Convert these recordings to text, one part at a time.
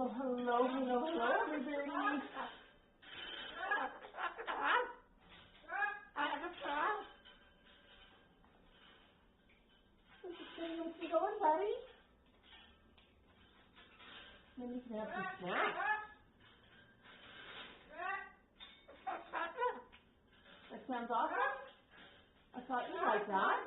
Well, hello, hello, hello, everybody. What's it going, buddy? Then you can have some snacks. That sounds awesome. I thought you'd like that.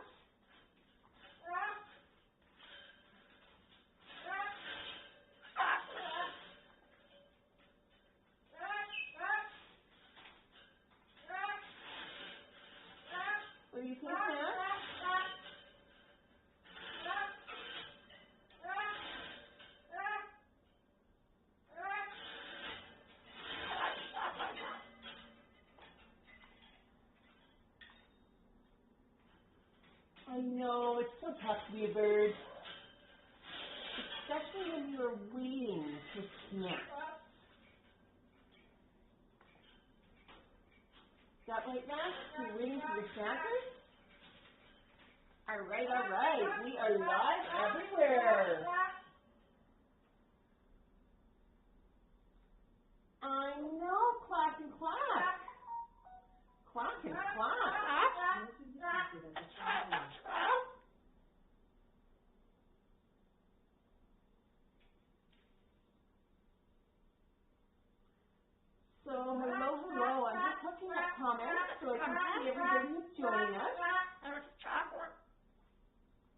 What do you think, Sam? I know, it's so tough to be a bird, especially when you're waiting for snacks. Is that right, Max? You're waiting for your snackers? All right. We are live everywhere. I know, clack and clack. Clack and clack. So, hello. I'm just looking at comments so I can see everybody who's joining us.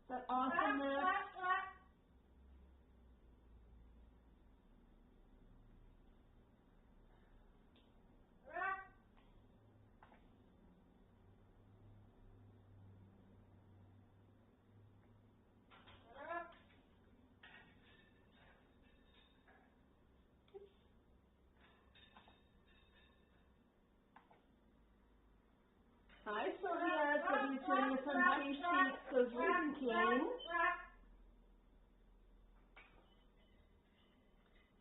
Is that awesome, Max? Hi, Sylvia. Sylvia's joining us on Facebook. Those Raisin Kings.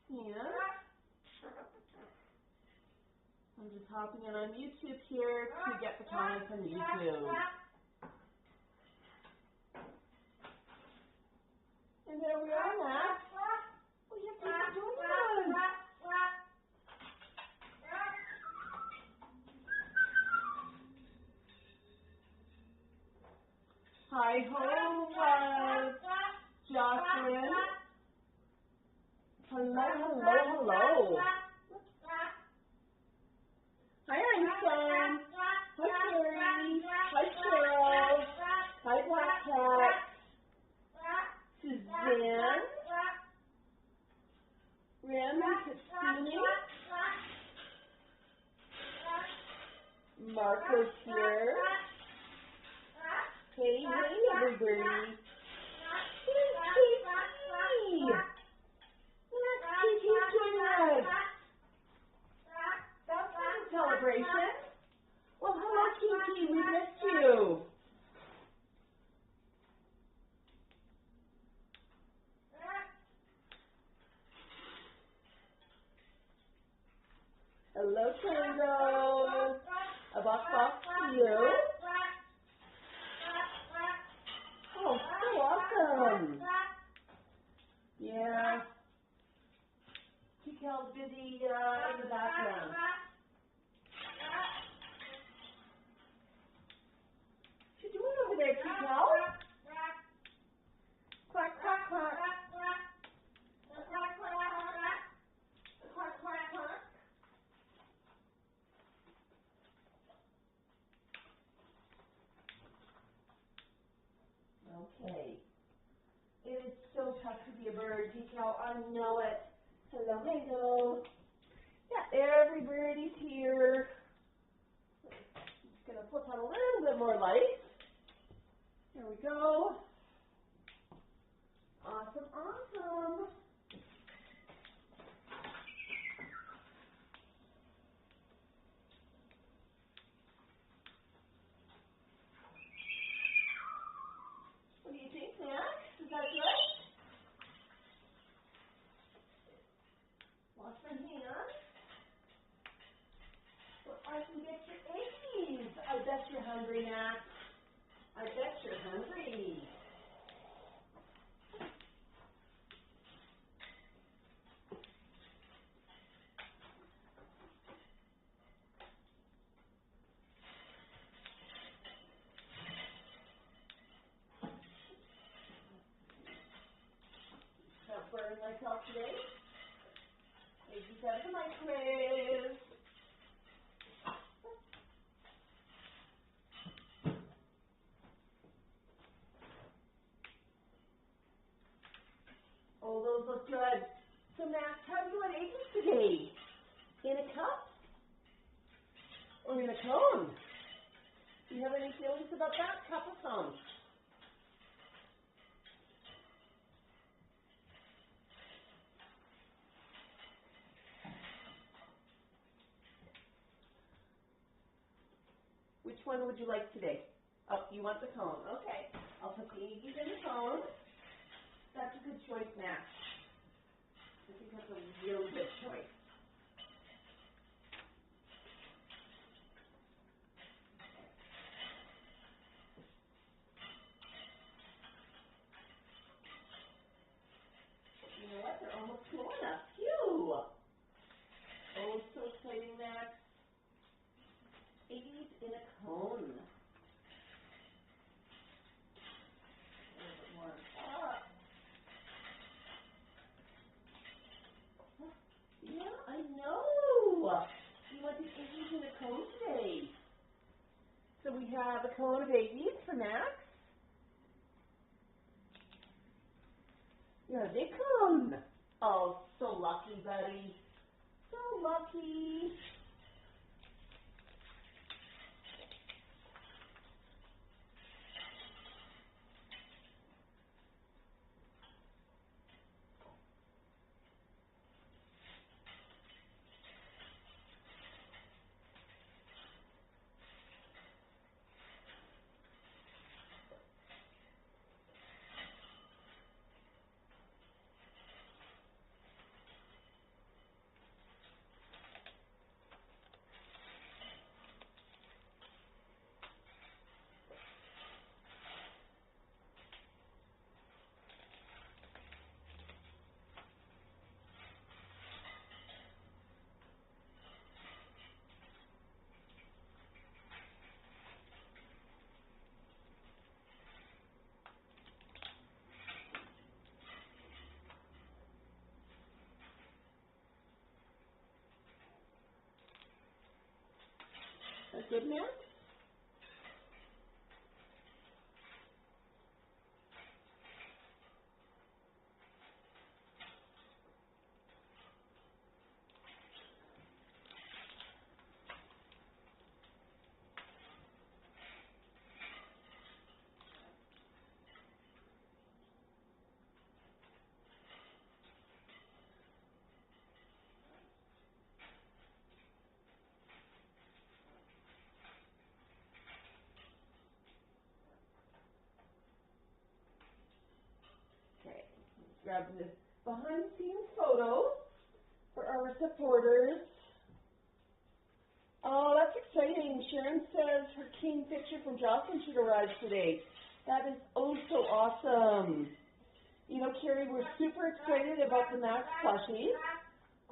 Yeah. I'm just hopping in on YouTube here to get the comments on YouTube. And there we are, Max. Oh, you have to join us. Hi, ho, Jocelyn. Hello. Hi, Einstein. Hi, Carrie. Hi, Cheryl. Hi, Black Cat. Suzanne. Ram and Katsuni. Marco's here. Hey, everybody. Hey, Katie. Katie's joining us. That's a celebration. Well, hello, Katie. We missed you. Hello, Tango. A box to you. Oh, so awesome. Yeah. Tikel's busy in the background. What you doing over there, Tikel? Quack, quack, quack. Okay. It is so tough to be a bird, Tikel. I know it. Hello. Yeah, everybody's here. Just going to put on a little bit more light. There we go. Awesome. What do you think, Snax? Is that good? Wash my hands. So I can get your eggies. I bet you're hungry, Max. I bet you're hungry. myself today. Eggies out of the microwave. Oh, those look good. So Max, how do you want eggies today? In a cup? Or in a cone? Do you have any feelings about that? Cup or cone? Which one would you like today? Oh, you want the cone. Okay. I'll put the eggies in the cone. That's a good choice, Max. I think that's a really good choice. You know what? They're almost cool enough. Phew! Oh, so exciting, Max. Eggies in a cone. A little bit more on top. Yeah, I know. You want the eggies in a cone today. So we have a cone of eggies for Max. Here they come. Oh, so lucky, buddy. So lucky. That's good, Max? Okay, grab this behind the scenes photo for our supporters. Oh, that's exciting. Sharon says her king picture from Jocelyn should arrive today. That is oh so awesome. You know, Carrie, we're super excited about the Max plushies.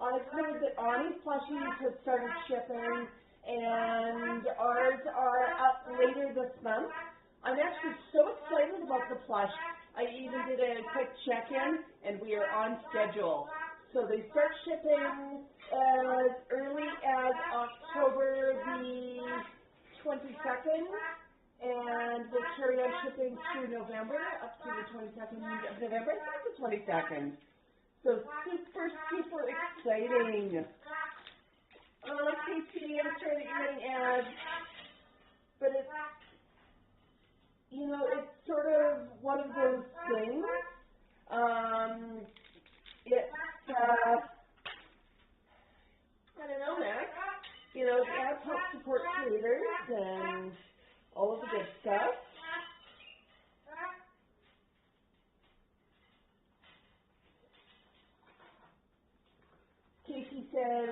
I've heard that Ani's plushies have started shipping and ours are up later this month. I'm actually so excited about the plush. I even did a quick check-in and we are on schedule. So they start shipping as early as October the 22nd and we'll carry on shipping through November up to the 22nd of November. I think the 22nd. So super, super exciting. Casey, I'm sorry that you're getting ads, but it's, you know, it's sort of one of those things. I don't know, Max. You know, the ads help support creators and all of the good stuff. Casey says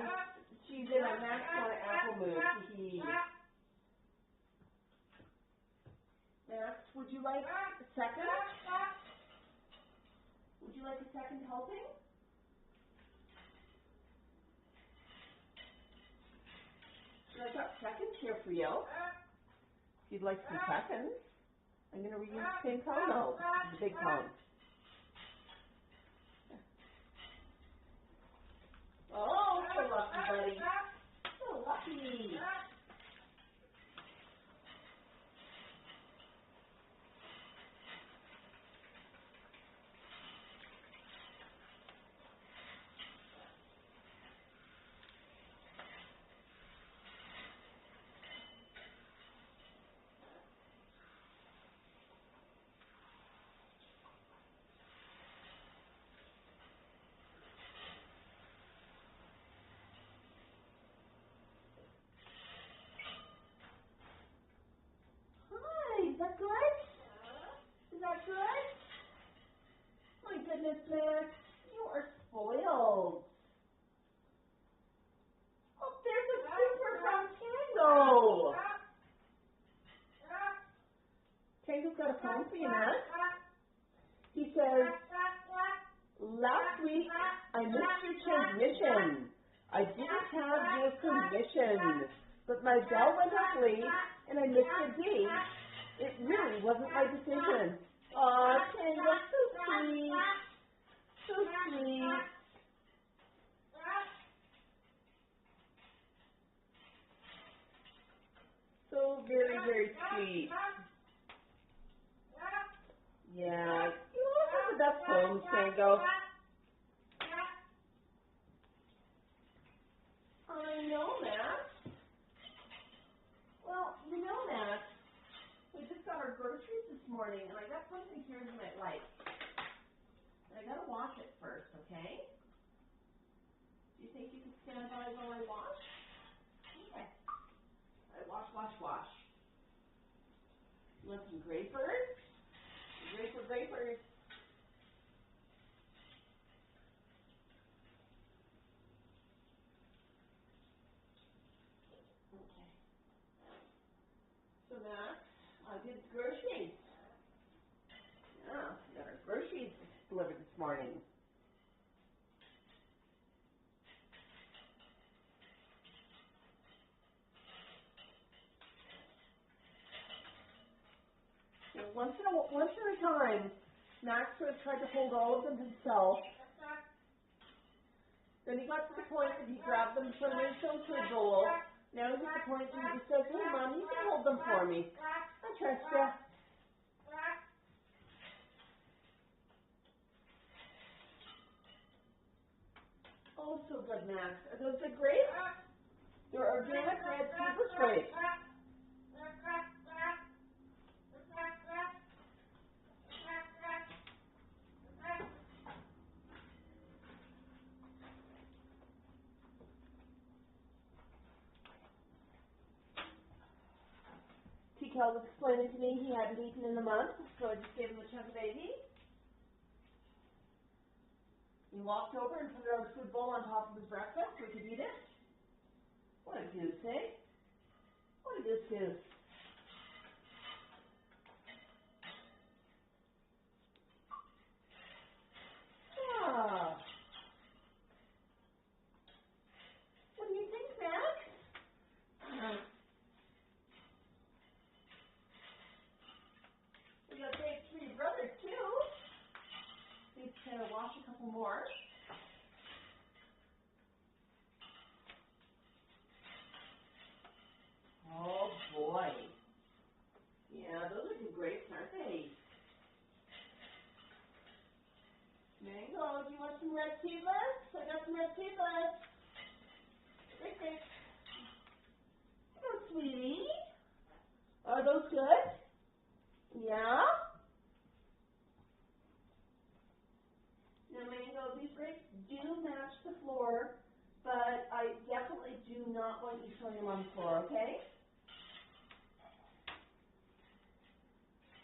she's in a Max on apple mood. Max, would you like a second? Would you like a second helping? I've got seconds here for you. If you'd like some seconds, I'm going to reuse the same cone though, the big cone. Oh, so lucky, buddy. So lucky. Hi, is that good? Is that good? My goodness, Max, you are spoiled. Oh, there's a super from Tango. Tango's got a phone for you, Max. He says, last week I missed your transmission. I didn't have your permission, but my bell went off late and I missed the date. It really wasn't my decision. Aw, Tango, so sweet. So sweet. So very, very sweet. Yeah, you always have the best homes, Tango. I know, Max. Well, you know, Max, we just got our groceries this morning, and I got something here you might like. And I gotta wash it first, okay? Do you think you can stand by while I wash? Okay. All right, wash, wash, wash. You want some grapers? Grapers. Okay. So Max, I did groceries. Yeah, we got our groceries delivered this morning. So once at a time, Max sort of tried to hold all of them himself. Then he got to the point that he grabbed them, put them into a bowl. Now he's at the point where he just says, "Hey, Mom, you can hold them for me. I trust you." Oh, so good, Max. Are those good grapes? They're organic red super grapes. T-Cal was explaining to me he hadn't eaten in a month, so I just gave him a chunk of baby. He walked over and put our food bowl on top of his breakfast so he could eat it. What a goose, eh? What a goose. Ah. What do you think, Max? We got baked for your brother, too. Please kind of wash a couple more. Oh, boy. Yeah, those are good grapes, aren't they? Mango, do you want some red seedless? I got some red seedless. Great. Hello, sweetie. Are those good? Yeah? Now, Mango, these grapes do match the floor, but I definitely do not want you throwing them on the floor, okay?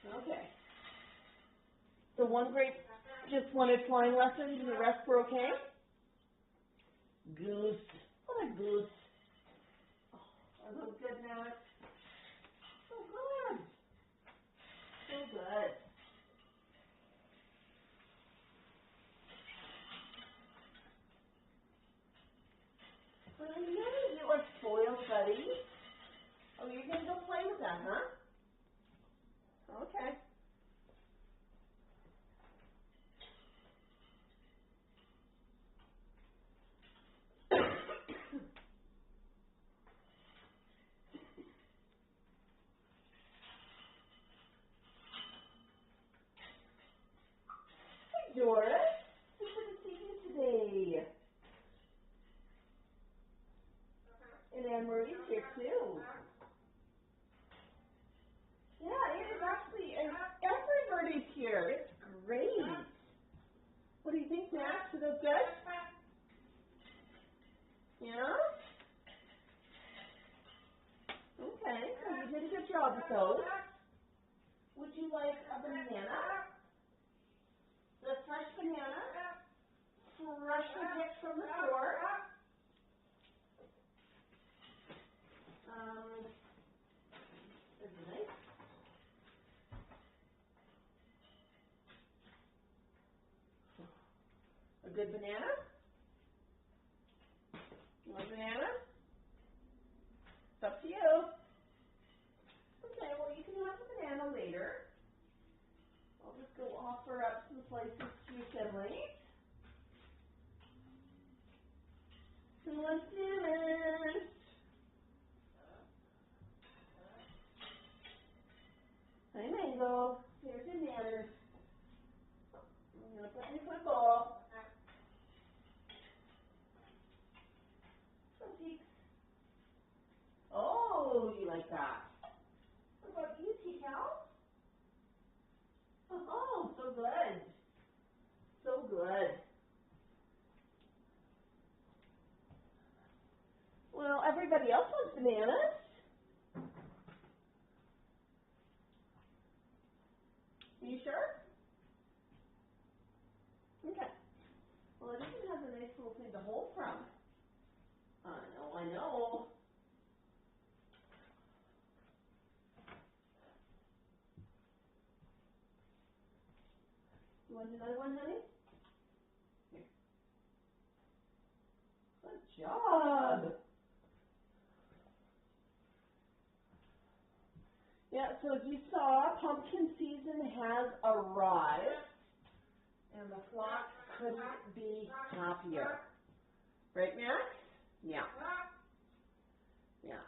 Okay. So one grape just wanted flying lessons and the rest were okay? Goose. What a goose. Oh, are those good, Max? So good. So good. But I know you are spoiled, buddy. Oh, you're going to go play with that, huh? Okay. too. Yeah, it is actually, every birdie's here. It's great. What do you think, Max? Are those good? Yeah? Okay, so you did a good job with those. Would you like a banana? The fresh banana? Freshly picked from the store. Is it nice? A good banana? You want a banana? It's up to you. Okay, well you can have a banana later. I'll just go offer up some slices to your siblings. Who wants bananas? Hi, Mango. Here's your bananas. I'm going to put in your bowl. Some cheeks. Oh, you like that. What about you, T-Cal? Oh, so good. So good. Well, everybody else wants bananas. Are you sure? Okay. Well, it even has a nice little thing to hold from. I know. You want another one, honey? Here. Good job. Yeah, so as you saw, pumpkin season has arrived, and the flock couldn't be happier. Right, Max? Yeah. Yeah.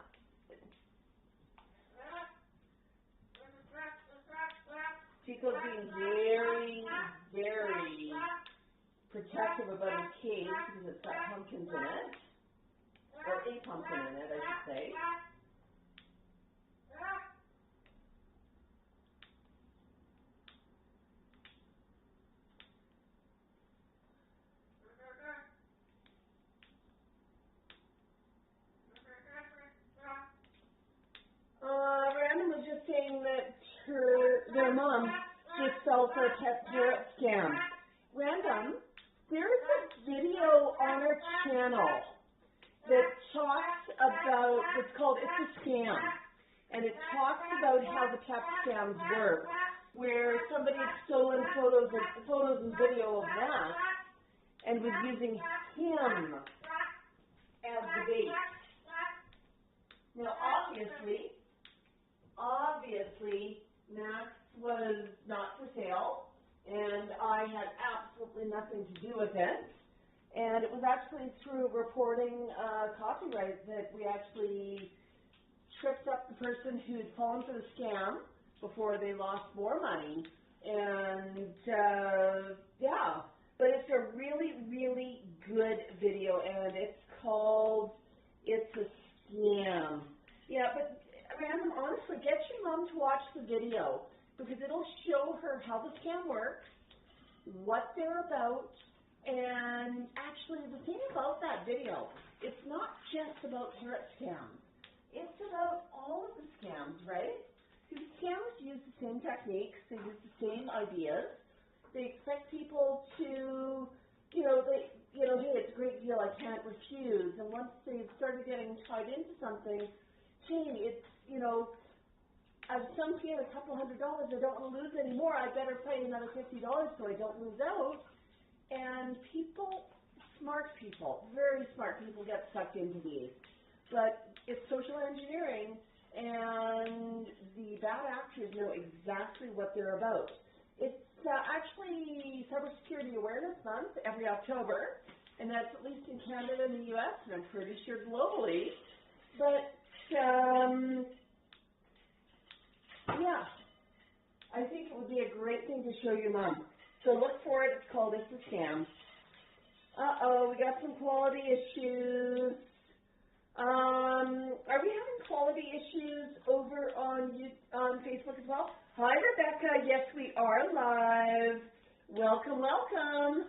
Chico's being very, very protective about his cage because it's got pumpkins in it, or a pumpkin in it, I should say. Random was just saying that their mom just fell for a pet parrot scam. Random, there's a video on our channel that talks about, it's called It's a Scam, and it talks about how the pet scams work, where somebody had stolen photos and video of that and was using him as the bait. Now, obviously, Max was not for sale, and I had absolutely nothing to do with it. And it was actually through reporting copyright that we actually tripped up the person who'd fallen for the scam before they lost more money. And, yeah, but it's a really, really good video, and it's called It's a Scam. Yeah, but Random, honestly, get your mom to watch the video because it'll show her how the scam works, what they're about, and actually the thing about that video, it's not just about parrot scams. It's about all of the scams, right? Because scammers use the same techniques, they use the same ideas. They expect people to, hey, it's a great deal, I can't refuse. And once they've started getting tied into something, hey, it's, I've sunk in $200, I don't want to lose any more, I better pay another $50 so I don't lose out. And smart people, very smart people get sucked into these. But it's social engineering, and the bad actors know exactly what they're about. It's actually Cybersecurity Awareness Month every October, and that's at least in Canada and the U.S., and I'm pretty sure globally. But, yeah, I think it would be a great thing to show your mom. So look for it. It's called It's a Scam. Uh-oh, we got some quality issues. Are we having quality issues over on Facebook as well? Hi, Rebecca. Yes, we are live. Welcome, welcome.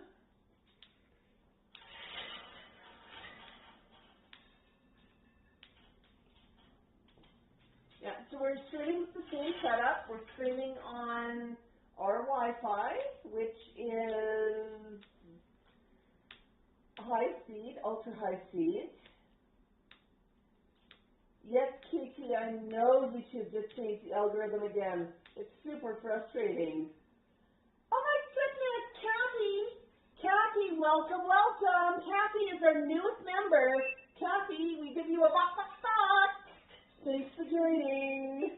Yeah, so we're streaming with the same setup. We're streaming on our Wi-Fi, which is high speed, ultra high speed. Yes, Kiki, I know YouTube just changed the algorithm again. It's super frustrating. Oh my goodness, Kathy! Kathy, welcome, welcome! Kathy is our newest member. Kathy, we give you a buck. Thanks for joining.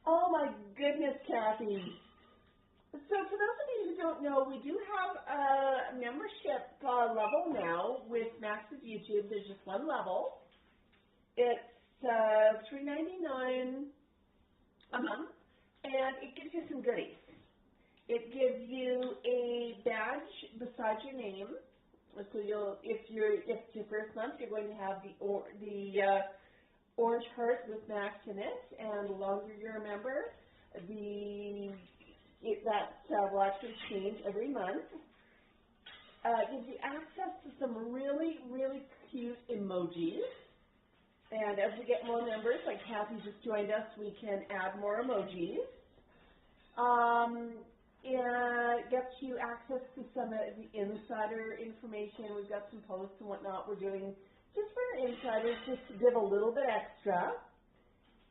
Oh my goodness, Kathy. So for those of you who don't know, we do have a membership level now with Snax with YouTube. There's just one level. It's $3.99 a month, and it gives you some goodies. It gives you a badge beside your name. So if it's your first month, you're going to have the orange heart with Max in it, and the longer you're a member, that will actually change every month. It gives you access to some really, really cute emojis. And as we get more members, like Kathy just joined us, we can add more emojis. It gets you access to some of the insider information. We've got some posts and whatnot we're doing just for our insiders, just to give a little bit extra.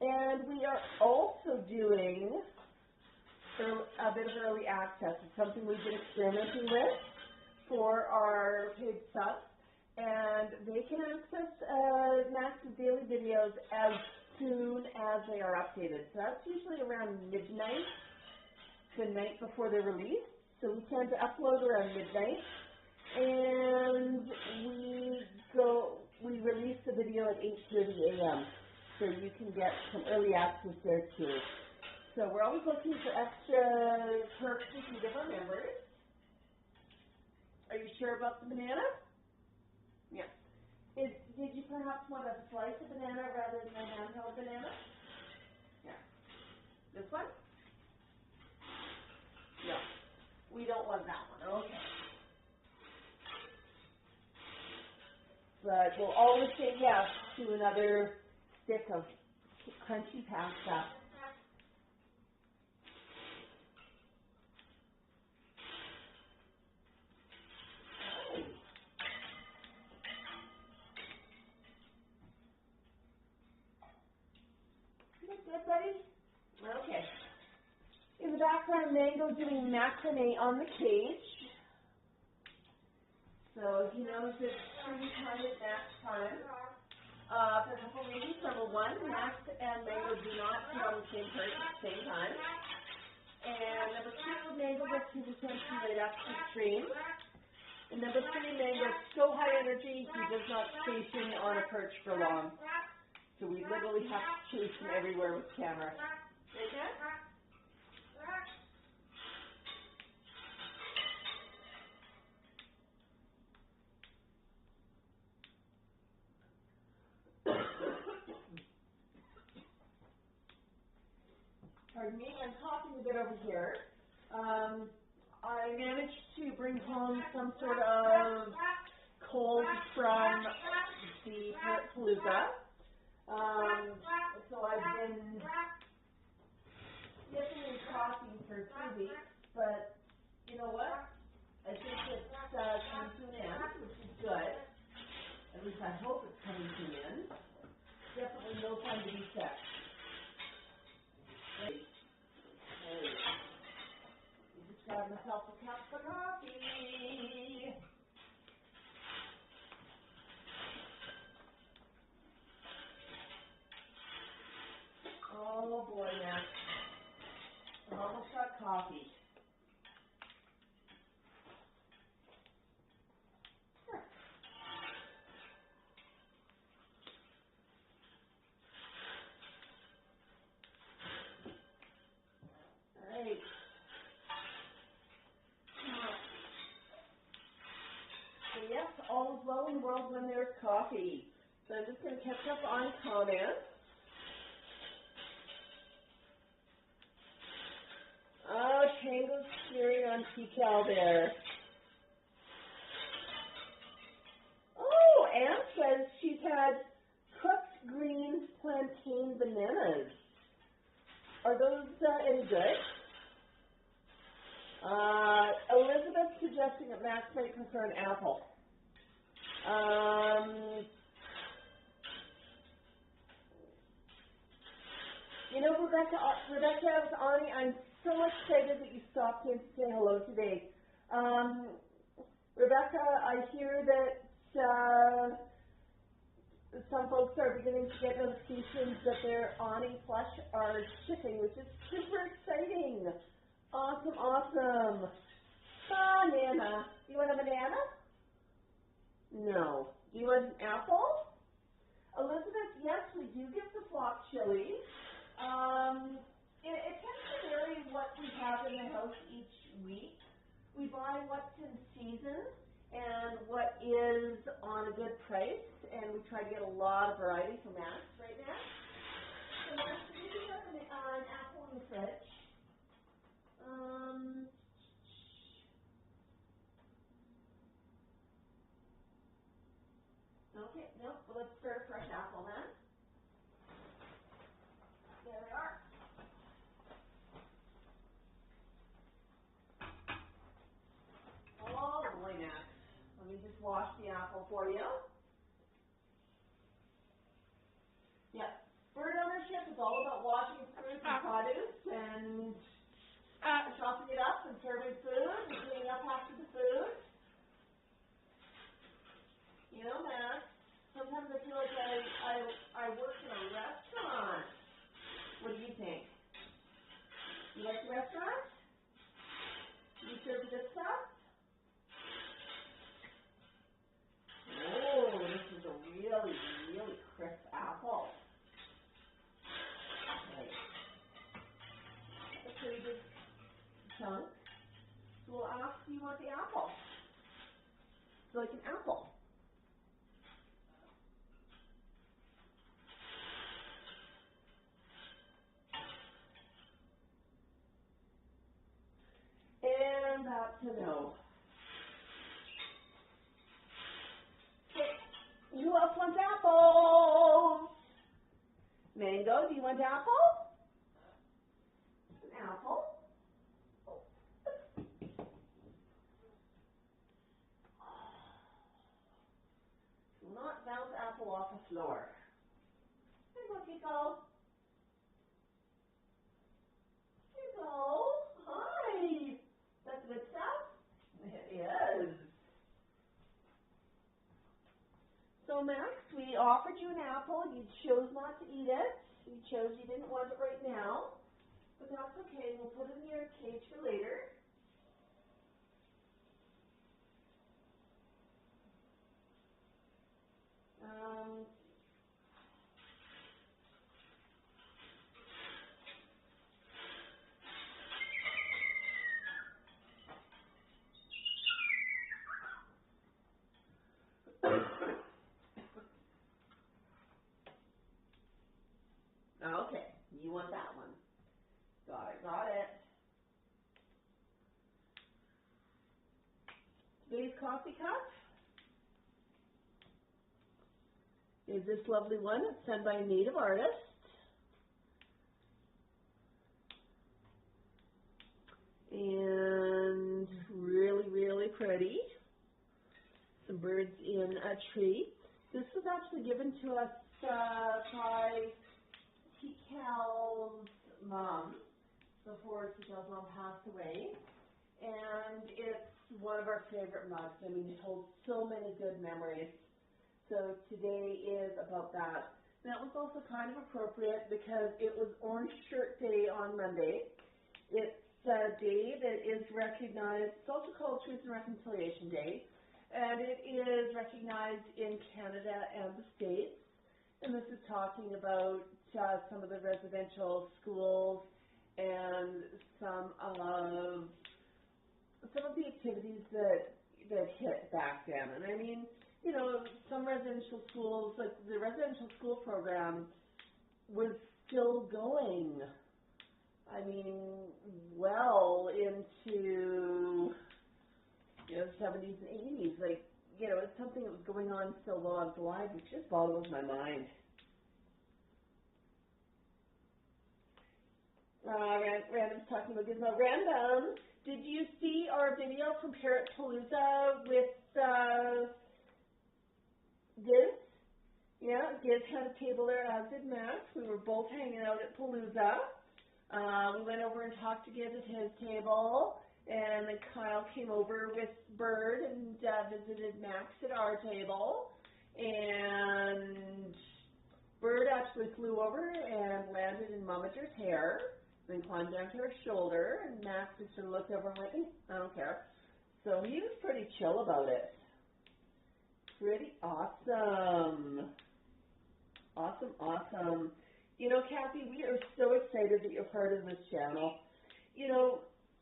And we are also doing a bit of early access. It's something we've been experimenting with for our paid subs. And they can access Max's daily videos as soon as they are updated. So that's usually around midnight, the night before they're released. So we tend to upload around midnight, and we release the video at 8:30 a.m. So you can get some early access there too. So we're always looking for extra perks we can give our members. Are you sure about the banana? Yeah. Did you perhaps want a slice of banana rather than a handheld banana? Yeah. This one? No. We don't want that one. Okay. But we'll always say yes to another stick of crunchy pasta. Good, buddy? Okay. In the background, Mango doing macrame on the cage. So he knows it's free time at Max time. For a couple reasons. Number one, Max and Mango do not sit on the same perch at the same time. And number two, Mango gets his attention right after the stream. And number three, Mango is so high energy, he does not station on a perch for long. So we literally have to chase him everywhere with camera. Okay? Pardon me, I'm coughing a bit over here. I managed to bring home some sort of cold from the Parrot Palooza. So I've been getting and coughing for 2 weeks, but you know what? I think it's coming to an end, which is good. At least I hope it's coming to an end. Definitely no time to be sick. Just got myself a cup of coffee. Oh boy, Max. I almost got coffee. All right. So yes, all is well in the world when there's coffee. So I'm just going to catch up on comments. Oh, Tango's cheering on T-Cal there. Oh, Anne says she's had cooked green plantain bananas. Are those any good? Elizabeth suggesting that Max might prefer an apple. You know, Rebecca, Ani, I'm so excited that you stopped in to say hello today. Rebecca, I hear that some folks are beginning to get notifications that their Ani plush are shipping, which is super exciting. Awesome, awesome. Banana. Do you want a banana? No. Do you want an apple? Elizabeth, yes, we do get the flock chili. It tends to vary what we have in the house each week. We buy what's in season and what is on a good price, and we try to get a lot of variety from Max right now. So Max, we do have an apple in the fridge. Okay, nope, well, let's start a fresh apple then. There we are. Oh boy, Max. Let me just wash the apple for you. Yep. Bird ownership is all about washing fruit and produce and chopping it up and serving food and cleaning up after the food. You know, Max, sometimes I feel like I work in a restaurant. What do you think? You like the restaurant? You serve the good stuff? Oh, this is a really, really crisp apple. Right. A pretty good chunk. So we'll ask, do you want the apple? So like an apple. And that's a no. Who else wants apples? Mango, do you want apple? An apple. Do not bounce apple off the floor. There you go, Kiko. Kiko, hi. That's good stuff? It is. So Max, we offered you an apple. You chose not to eat it. You chose you didn't want it right now. But that's okay. We'll put it in your cage for later. Okay, you want that one. Got it, got it. Today's coffee cup is this lovely one. It's done by a native artist. And really, really pretty. Some birds in a tree. This was actually given to us by T-Cal's mom before T-Cal's mom passed away. And it's one of our favorite mugs. I mean, it holds so many good memories. So today is about that. And that was also kind of appropriate because it was Orange Shirt Day on Monday. It's a day that is recognized, it's also called Truth and Reconciliation Day, and it is recognized in Canada and the States. And this is talking about some of the residential schools and some of the activities that hit back then. And I mean, you know, some residential schools, like the residential school program was still going. I mean, well into, you know, 70s and 80s. Like, you know, it's something that was going on still while I was alive, which just boggles my mind. Random's talking about Gizmo. Random, did you see our video from Parrot Palooza with Giz? Yeah, Giz had a table there, as did Max. We were both hanging out at Palooza. We went over and talked to Giz at his table, and then Kyle came over with Bird and visited Max at our table. And Bird actually flew over and landed in Momager's hair, then climbed down to her shoulder, and Max just sort of looked over and went, I don't care. So he was pretty chill about it. Pretty awesome. Awesome, awesome. You know, Kathy, we are so excited that you're part of this channel. You know,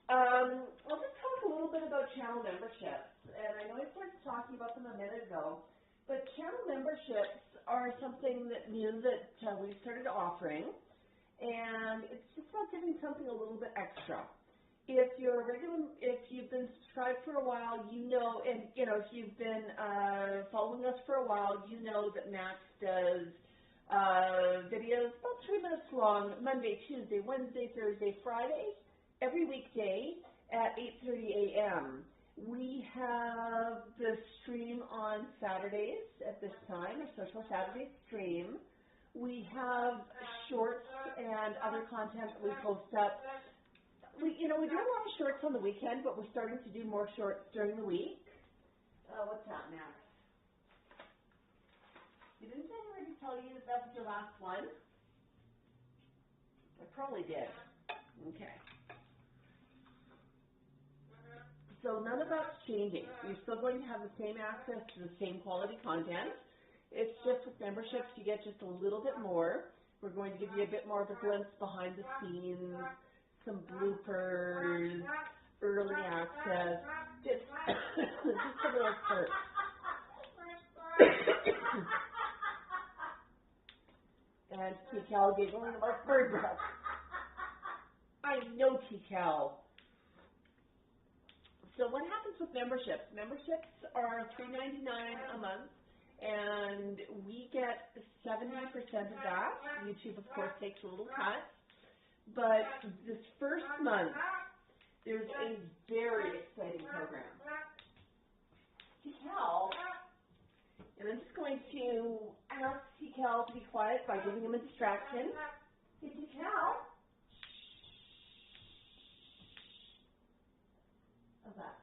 I'll just talk a little bit about channel memberships. And I know I started talking about them a minute ago, but channel memberships are something that new that we started offering. And it's just about giving something a little bit extra. If you're a regular, if you've been subscribed for a while, you know, and you know, if you've been following us for a while, you know that Max does videos about 3 minutes long, Monday, Tuesday, Wednesday, Thursday, Friday, every weekday at 8:30 a.m. We have the stream on Saturdays at this time, a Social Saturday stream. We have shorts and other content that we post up. We do a lot of shorts on the weekend, but we're starting to do more shorts during the week. What's that, Max? You didn't say I already tell you that was your last one? I probably did. Okay. So none of that's changing. You're still going to have the same access to the same quality content. It's just with memberships you get just a little bit more. We're going to give you a bit more of a glimpse behind the scenes, some bloopers, early access, just a little spurt. And T-Cal giggling about bird breath. I know T-Cal. So what happens with memberships? Memberships are $3.99 a month, and we get 70% of that. YouTube, of course, takes a little cut. But this first month, there's a very exciting program. T-Cal, and I'm just going to ask T-Cal to be quiet by giving him a distraction. Hey, T-Cal. How's that?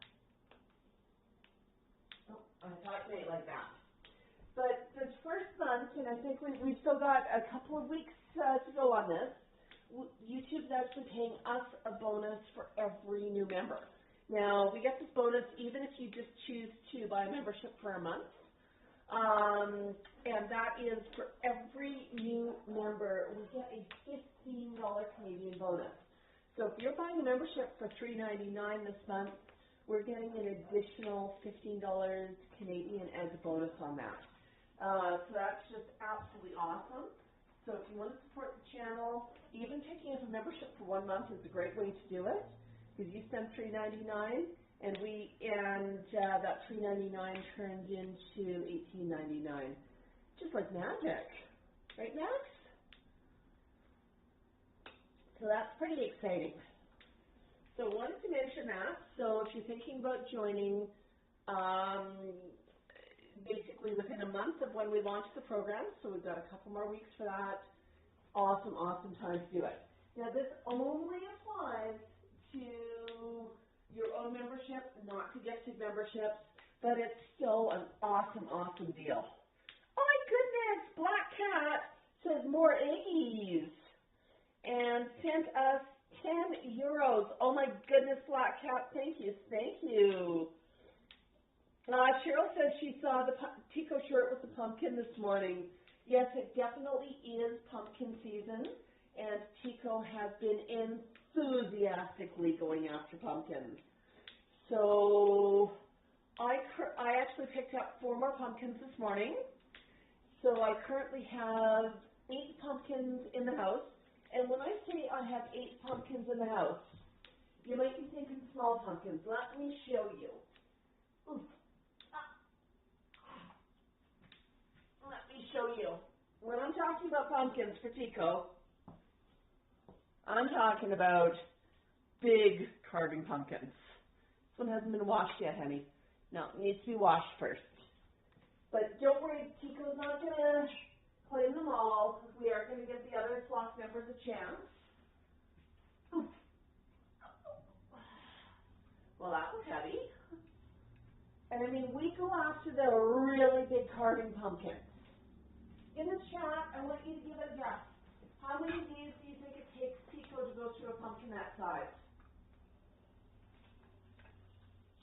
Oh, I thought it made like that. But this first month, and I think we've still got a couple of weeks to go on this, YouTube's actually paying us a bonus for every new member. Now, we get this bonus even if you just choose to buy a membership for a month. And that is for every new member, we get a $15 Canadian bonus. So if you're buying a membership for $3.99 this month, we're getting an additional $15 Canadian as a bonus on that. So that's just absolutely awesome. So if you want to support the channel, even taking up a membership for 1 month is a great way to do it, because you spend $3.99, and that $3.99 turns into $18.99, just like magic, right, Max? So that's pretty exciting. So I wanted to mention that. So if you're thinking about joining, basically within a month of when we launch the program, so we've got a couple more weeks for that. Awesome, awesome time to do it. Now this only applies to your own membership, not to gifted memberships, but it's still an awesome, awesome deal. Oh my goodness, Black Cat says more eggies and sent us 10 euros. Oh my goodness, Black Cat, thank you, thank you. Cheryl says she saw the Tico shirt with the pumpkin this morning. Yes, it definitely is pumpkin season, and Tico has been enthusiastically going after pumpkins. So I actually picked up 4 more pumpkins this morning. So I currently have 8 pumpkins in the house. And when I say I have 8 pumpkins in the house, you might be thinking small pumpkins. Let me show you. Oof. Let me show you. When I'm talking about pumpkins for Tico, I'm talking about big carving pumpkins. This one hasn't been washed yet, honey. No, it needs to be washed first. But don't worry, Tico's not going to claim them all, because we are going to give the other flock members a chance. Well, that was heavy. And I mean, we go after the really big carving pumpkins. In the chat, I want you to give it a guess. How many days do you think it takes Tico to go through a pumpkin that size?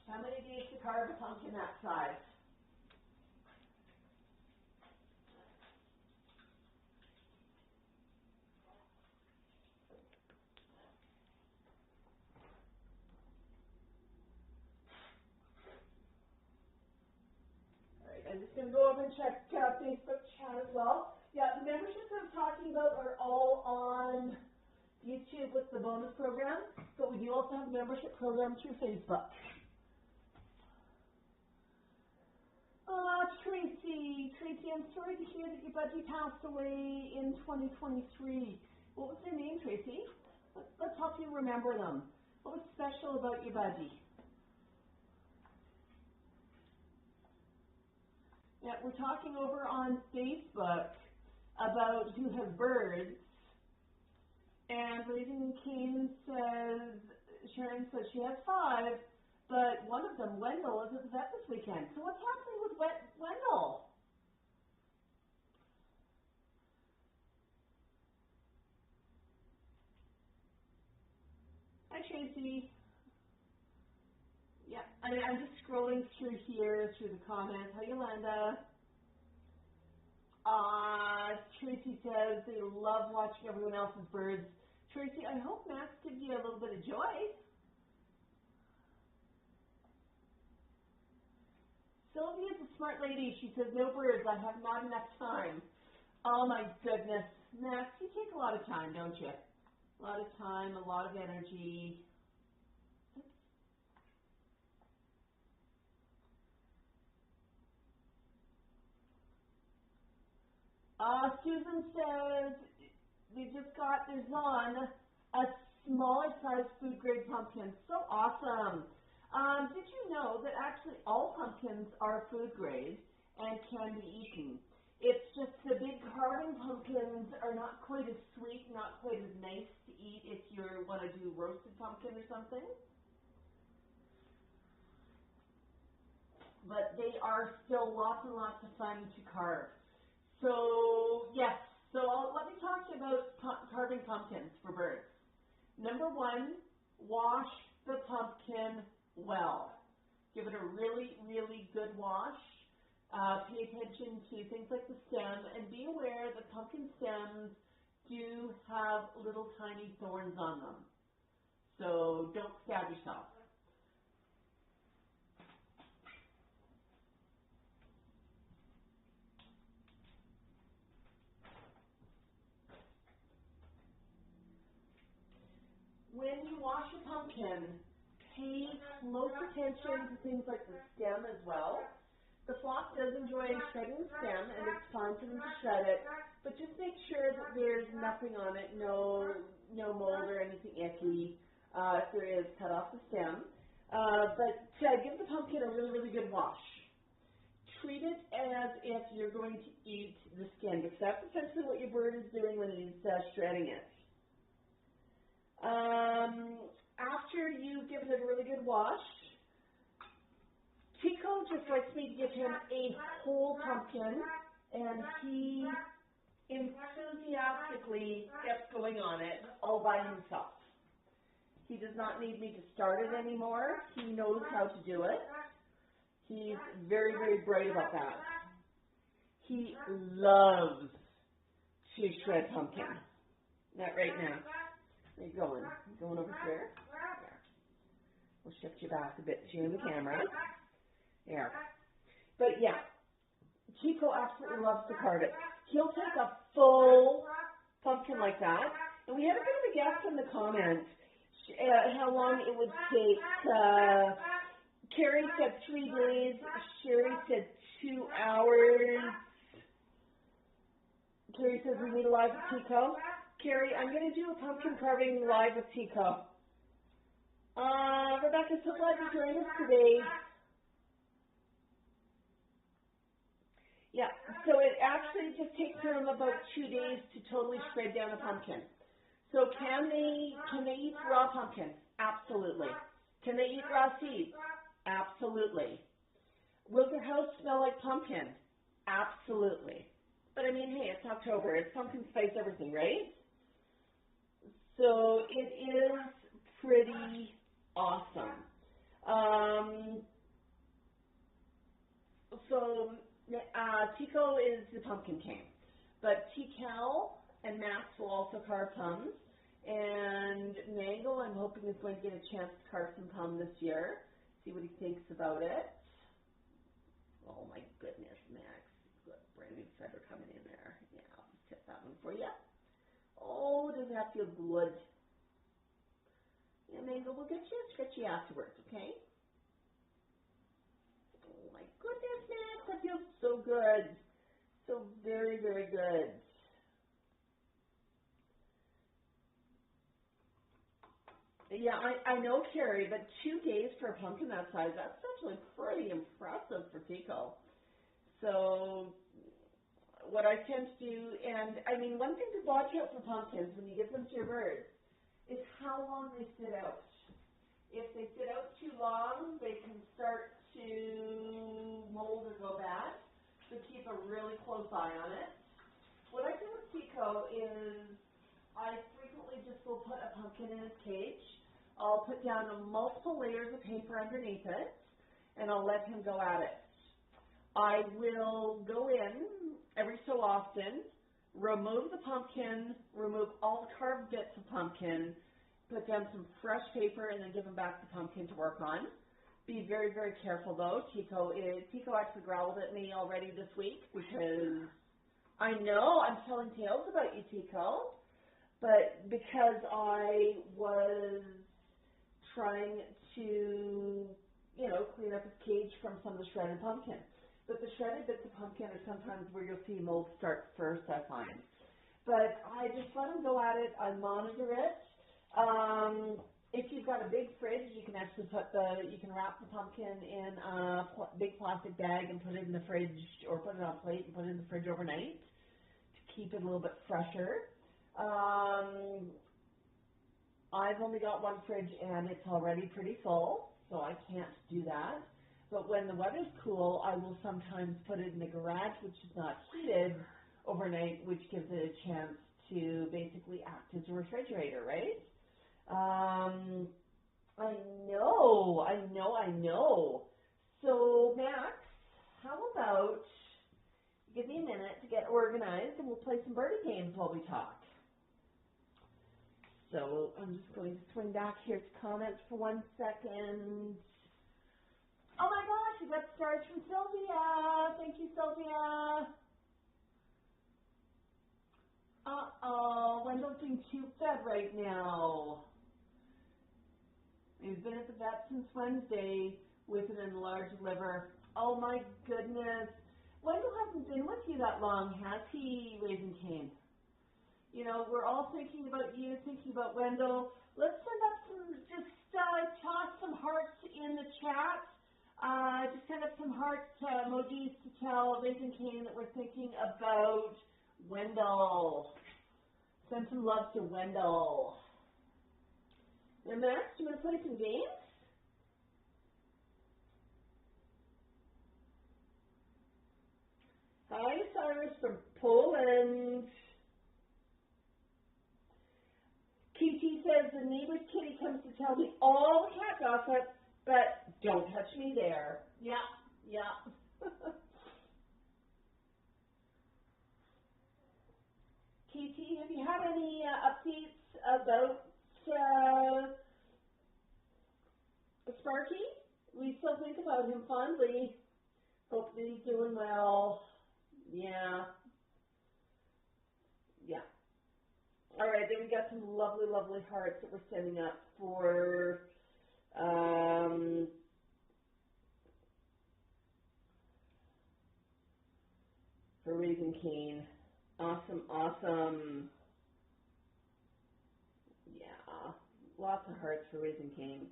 How many days to carve a pumpkin that size? All right, I'm just going to go over and check Facebook chat as well. Yeah, the memberships I'm talking about are all on YouTube with the bonus program, but we do also have a membership program through Facebook. Tracy, I'm sorry to hear that your budgie passed away in 2023. What was their name, Tracy? Let's help you remember them. What was special about your budgie? Yeah, we're talking over on Facebook about who has birds. And Raising Cane says, Sharon says she has 5, but one of them, Wendell, is at the vet this weekend. So what's happening with Wendell? Hi, Tracy. Yeah, I'm just scrolling through here, through the comments. Hi, Yolanda. Tracy says they love watching everyone else's birds. Tracy, I hope Max gives you a little bit of joy. Sylvia's a smart lady. She says, no birds. I have not enough time. Oh, my goodness. Max, you take a lot of time, don't you? A lot of time, a lot of energy. Susan says they just got, there's one, a smaller size food grade pumpkin. So awesome. Did you know that actually all pumpkins are food grade and can be eaten? It's just the big carving pumpkins are not quite as sweet, not quite as nice to eat if you want to do roasted pumpkin or something. But they are still lots and lots of fun to carve. So, yes, let me talk to you about carving pumpkins for birds. Number 1, wash the pumpkin well. Give it a really, really good wash. Pay attention to things like the stem, and be aware that pumpkin stems do have little tiny thorns on them. So don't stab yourself. When you wash a pumpkin, pay close attention to things like the stem as well. The flock does enjoy shredding the stem, and it's fine for them to shred it, but just make sure that there's nothing on it, no mold or anything icky. If there is, cut off the stem. But give the pumpkin a really, really good wash. Treat it as if you're going to eat the skin, because that's essentially what your bird is doing when he's shredding it. After you've given it a really good wash, Tico just likes me to give him a whole pumpkin, and he enthusiastically gets going on it all by himself. He does not need me to start it anymore. He knows how to do it. He's very, very bright about that. He loves to shred pumpkin. Not right now. Where are you going? You going over here? There. We'll shift you back a bit to the camera. There. But yeah, Chico absolutely loves to carve it. He'll take a full pumpkin like that. And we had a bit of a guess in the comments how long it would take. Carrie said 3 days. Sherry said 2 hours. Carrie says we need a live with Tico. Carrie, I'm going to do a pumpkin carving live with Tico. Rebecca, so glad you joined us today. Yeah, so it actually just takes them about 2 days to totally shred down a pumpkin. So can they eat raw pumpkin? Absolutely. Can they eat raw seeds? Absolutely. Will their house smell like pumpkin? Absolutely. But I mean, hey, it's October. It's pumpkin spice everything, right? So it is pretty awesome. Tico is the pumpkin king. But T-Cal and Max will also carve plums. And Mango, I'm hoping, is going to get a chance to carve some plum this year. See what he thinks about it. Oh my goodness, Max. Got a brand new feather coming in there. Yeah, I'll just tip that one for you. Oh, does that feel good? Yeah, Mango, we'll get you a stretchy afterwards, okay? Oh my goodness, Max, that feels so good. So very, very good. Yeah, I know, Carrie, but 2 days for a pumpkin that size, that's actually pretty impressive for Tico. So what I tend to do, and I mean, one thing to watch out for pumpkins when you give them to your birds is how long they sit out. If they sit out too long, they can start to mold or go bad. So keep a really close eye on it. What I do with Tico is I frequently just will put a pumpkin in his cage. I'll put down multiple layers of paper underneath it, and I'll let him go at it. I will go in every so often, remove the pumpkin, remove all the carved bits of pumpkin, put down some fresh paper, and then give him back the pumpkin to work on. Be very, very careful though. Tico actually growled at me already this week because I know I'm telling tales about you, Tico, but because I was trying to, clean up his cage from some of the shredded pumpkin. But the shredded bits of pumpkin are sometimes where you'll see mold start first, I find. But I just let him go at it. I monitor it. If you've got a big fridge, you can actually you can wrap the pumpkin in a big plastic bag and put it in the fridge, or put it on a plate and put it in the fridge overnight to keep it a little bit fresher. I've only got one fridge and it's already pretty full, so I can't do that. But when the weather's cool, I will sometimes put it in the garage, which is not heated, overnight, which gives it a chance to basically act as a refrigerator, right? I know. So, Max, how about you give me a minute to get organized and we'll play some birdie games while we talk. So, I'm just going to swing back here to comments for 1 second. Oh my gosh, we got stars from Sylvia. Thank you, Sylvia. Wendell's being tube fed right now. He's been at the vet since Wednesday with an enlarged liver. Oh my goodness. Wendell hasn't been with you that long, has he, Raising Cane? We're all thinking about you, thinking about Wendell. Let's send up toss some hearts in the chat. Just send up some hearts, emojis to tell Raising Cane that we're thinking about Wendell. Send some love to Wendell. And Max, you want to play some games? Hi, Cyrus from Poland. KT says the neighbor's kitty comes to tell me all the cat gossip, but don't touch me there. Yeah. KT, have you had any updates about Sparky? We still think about him fondly. Hope that he's doing well. Yeah. Yeah. All right, then we got some lovely, lovely hearts that we're sending up for Raising Cane. Awesome, awesome. Yeah, lots of hearts for Raising Cane.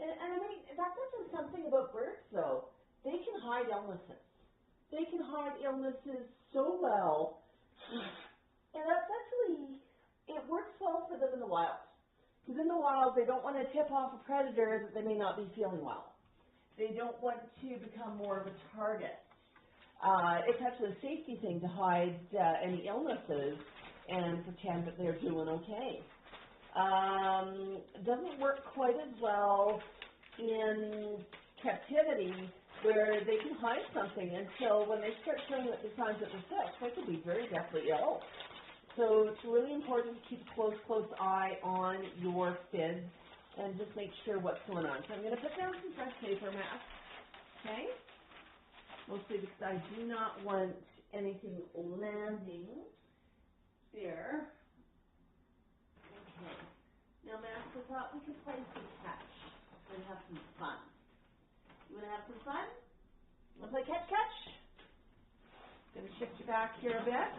And I mean, that mentions something about birds, though. They can hide illnesses. They can hide illnesses so well. And that's actually, it works well for them in the wild. Because in the wild, they don't want to tip off a predator that they may not be feeling well. They don't want to become more of a target. It's actually a safety thing to hide any illnesses and pretend that they're doing okay. Doesn't work quite as well in captivity where they can hide something until when they start showing the signs that they're sick, they could be very deathly ill. So it's really important to keep a close eye on your fids and just make sure what's going on. So I'm going to put down some fresh paper masks, okay? Mostly because I do not want anything landing there. Okay. Now, Max, I thought we could play some catch and have some fun. You want to have some fun? You want to play catch? Going to shift you back here a bit.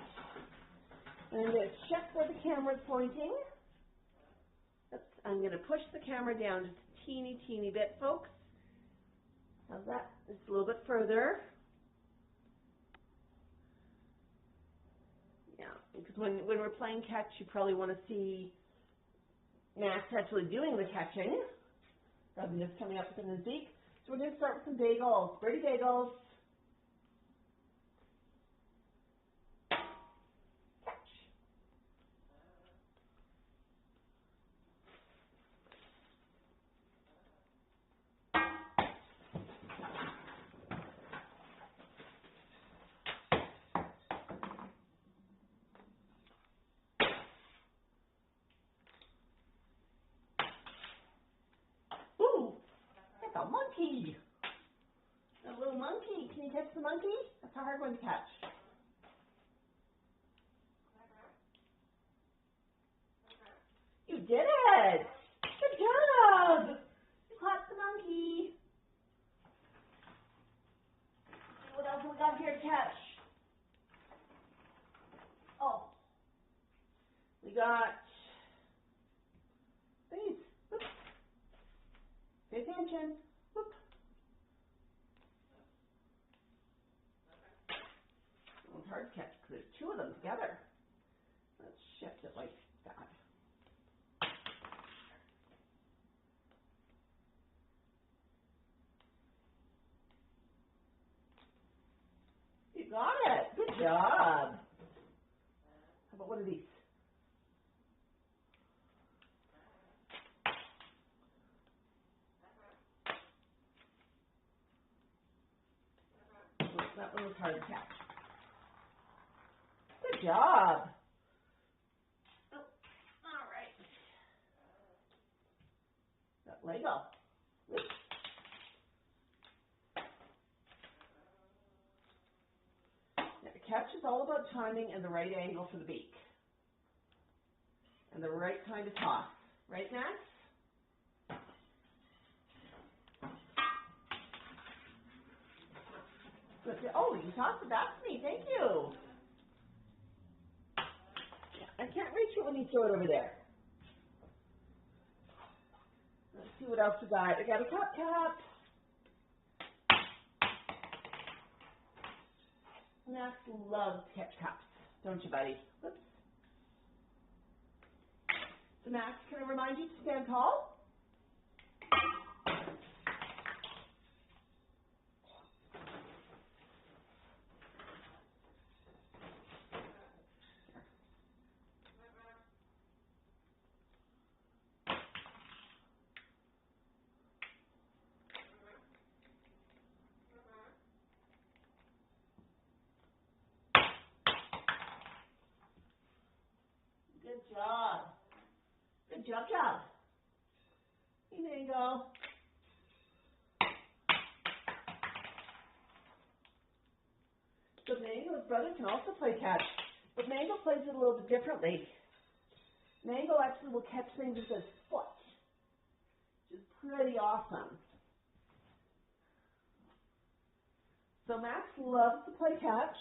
And I'm going to check where the camera's pointing. I'm going to push the camera down just a teeny bit, folks. How's that? Just a little bit further. Yeah, because when we're playing catch, you probably want to see Max actually doing the catching rather than just coming up with his beak. So we're going to start with some bagels, birdie bagels. Ooh, that's a monkey. A little monkey. Can you catch the monkey? That's a hard one to catch. You did it! Good job! You caught the monkey. What else have we got here to catch? Oh, we got these. Whoop. Pay attention. Whoop. It's hard to catch because there's two of them together. Let's shift it like that. You got it. Good job. How about one of these? That one was hard to catch. Good job. Oh, all right. That Lego. Oops. Now, the catch is all about timing and the right angle for the beak. And the right kind of toss. Right, Max? Oh, you tossed it back to me. Thank you. I can't reach it when you throw it over there. Let's see what else we got. I got a cup. Max loves catch cups, don't you, buddy? Whoops. So, Max, can I remind you to stand tall? Good job. Good job. Hey, Mango. So Mango's brother can also play catch, but Mango plays it a little bit differently. Mango actually will catch things with his foot, which is pretty awesome. So Max loves to play catch,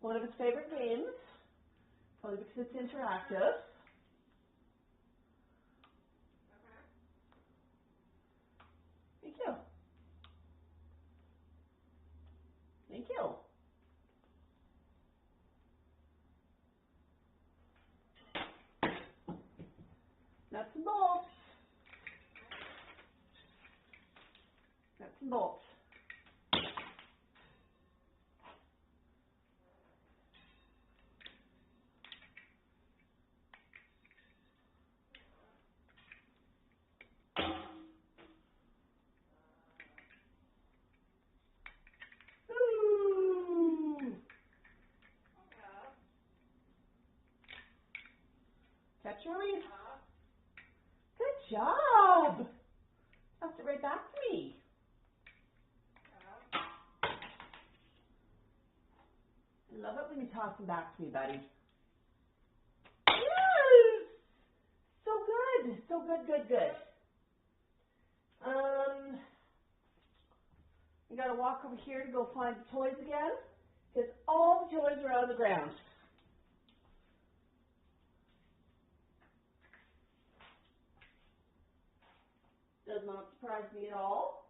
one of his favorite games, probably because it's interactive. Thank you. Thank you. Nuts and bolts. Nuts and bolts. Ooh. Catch and release. Good job. Toss it right back to me. I love it when you toss them back to me, buddy. Yes! So good. So good, good, good. You gotta walk over here to go find the toys again, because all the toys are on the ground. Does not surprise me at all.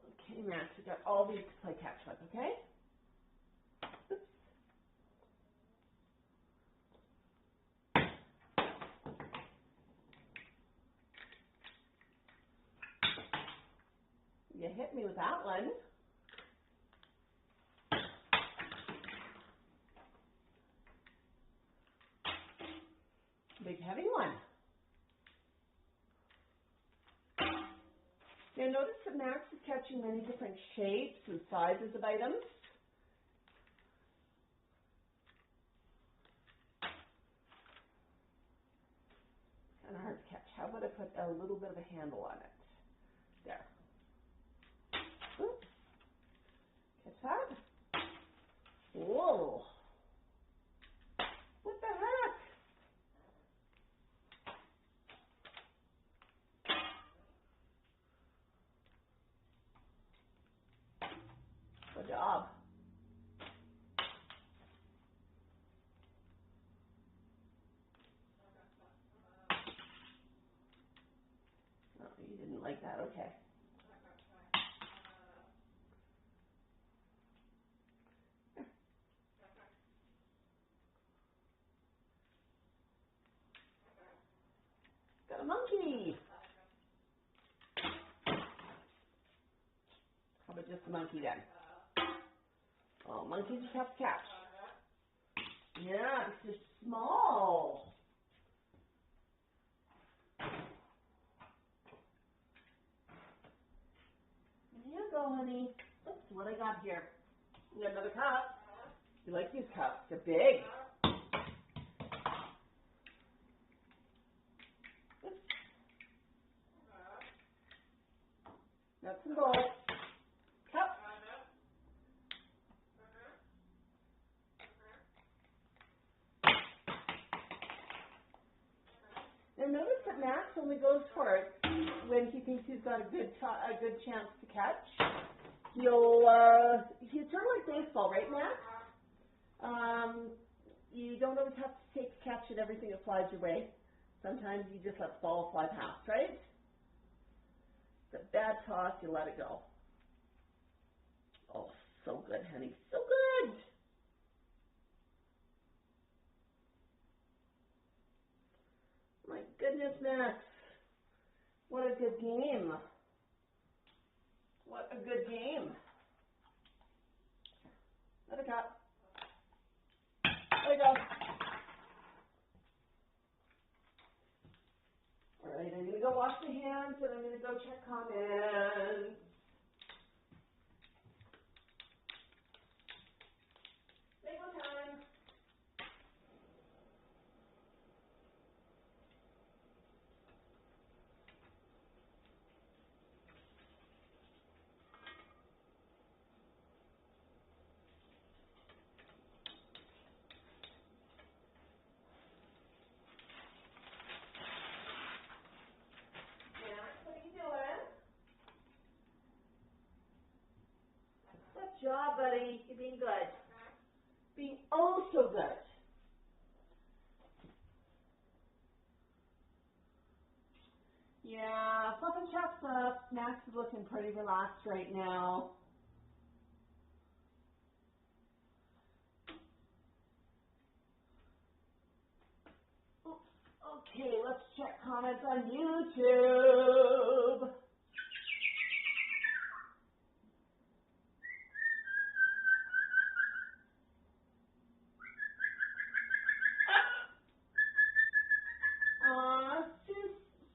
Okay, Max, we got all these to play catch with, okay? Oops. You hit me with that one. Big heavy one. Now notice that Max is catching many different shapes and sizes of items. Kind of hard to catch. How about I put a little bit of a handle on it? There. Oops. Catch that? Whoa. What the heck? Good job. Oh, you didn't like that. Okay. Got a monkey. How about just a monkey then? Oh, monkeys are tough to catch. Yeah, it's just small. There you go, honey. Oops, what I got here? We got another cup. You like these cups? They're big. Oops. Nuts and bolts. Cup. Now notice that Max only goes for it when he thinks he's got a good chance to catch. He's sort of like baseball, right, Max? You don't always have to take a catch at everything that flies your way. Sometimes you just let the ball fly past, right? It's a bad toss, you let it go. Oh, so good, honey, so good. My goodness, Max. What a good game. What a good game. Let it go. Let it go. All right, I'm going to go wash my hands and I'm going to go check comments. Say job, buddy. You're being good. Being oh so good. Yeah, Fluff and Chop's up. Snax is looking pretty relaxed right now. Okay, let's check comments on YouTube.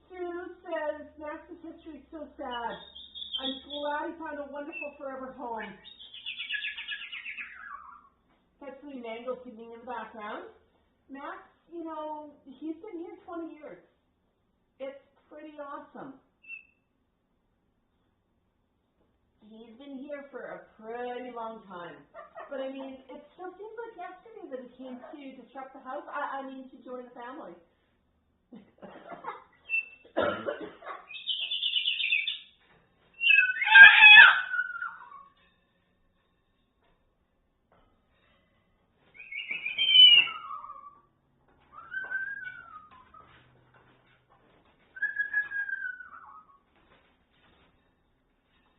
Sue says, Max's history is so sad. I'm glad he found a wonderful forever home. Hopefully Mango singing in the background. Max, you know, he's been here 20 years. It's pretty awesome. He's been here for a pretty long time. But I mean, it still seems like yesterday that he came to disrupt the house. I mean, to join the family.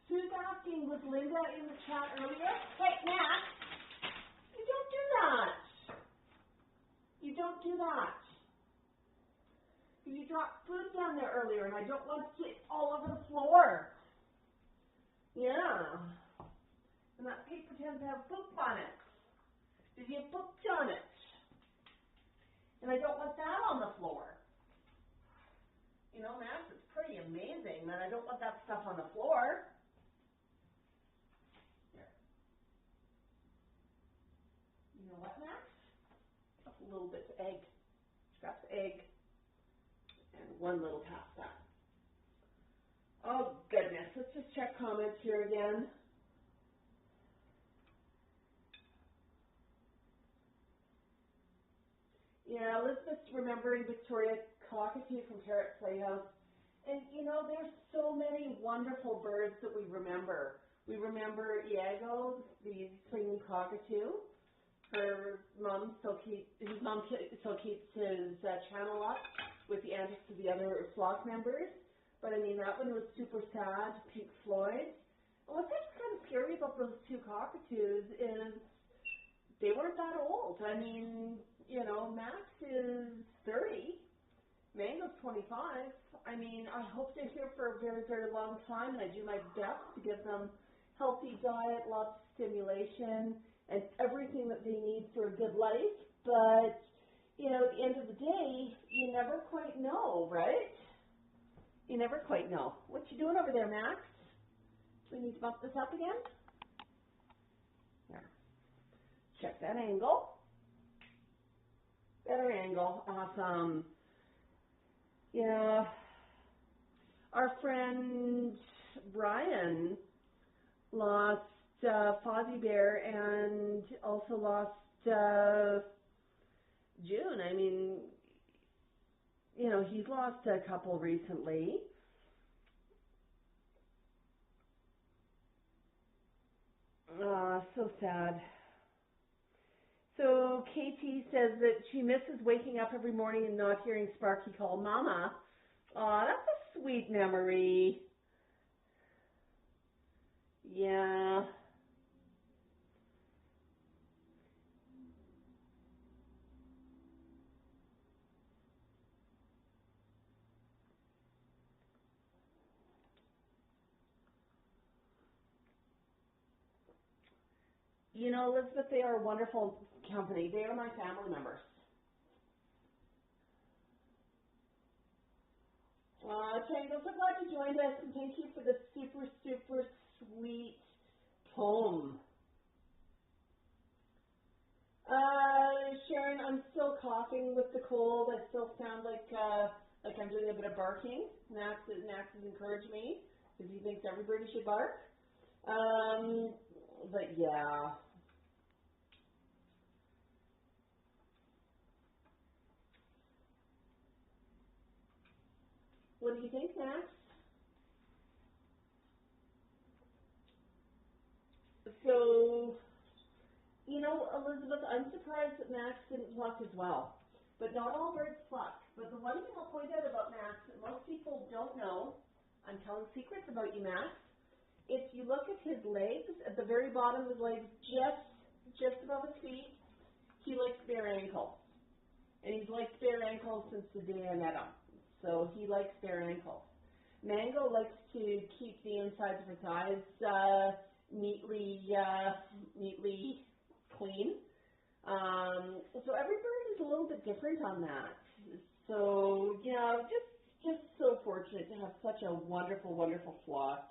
Who's asking, was Linda in the chat earlier? Hey, Max, you don't do that. You don't do that. You dropped food down there earlier, and I don't want it all over the floor. Yeah. And that paper tends to have poop on it. Did you have poop on it? And I don't want that on the floor. You know, Max, it's pretty amazing that I don't want that stuff on the floor. Here. You know what, Max? A little bit of egg. Scraps of egg. And one little pasta. Oh, goodness. Let's just check comments here again. Yeah, Elizabeth's remembering Victoria Cockatoo from Parrot Playhouse. And, you know, there's so many wonderful birds that we remember. We remember Iago, the singing cockatoo. His mom still keeps his channel up with the antics of the other flock members. But, I mean, that one was super sad, Pink Floyd. And what's kind of scary about those two cockatoos is they weren't that old. I mean, you know, Max is 30, Mango's 25. I mean, I hope they're here for a very, very long time, and I do my best to give them healthy diet, lots of stimulation, and everything that they need for a good life. But, you know, at the end of the day, you never quite know, right? You never quite know. What you doing over there, Max? Do we need to bump this up again? Here. Check that angle. Better angle. Awesome. Yeah. Our friend Brian lost Fozzie Bear and also lost June. I mean, you know, he's lost a couple recently. So sad. So Katie says that she misses waking up every morning and not hearing Sparky call Mama. Aw, that's a sweet memory. Yeah. You know, Elizabeth, they are a wonderful company. They are my family members. Tango, so glad you joined us, and thank you for the super, super sweet poem. Sharon, I'm still coughing with the cold. I still sound like I'm doing a bit of barking. Max has encouraged me because he thinks everybody should bark. But yeah. What do you think, Max? So Elizabeth, I'm surprised that Max didn't flock as well. But not all birds flock. But the one thing I'll point out about Max that most people don't know, I'm telling secrets about you, Max. If you look at his legs, at the very bottom of his legs, just above his feet, he likes bare ankles. And he's liked bare ankles since the day I met him. So he likes bare ankles. Mango likes to keep the insides of his thighs neatly clean. So every bird is a little bit different on that. So yeah, just so fortunate to have such a wonderful, wonderful flock.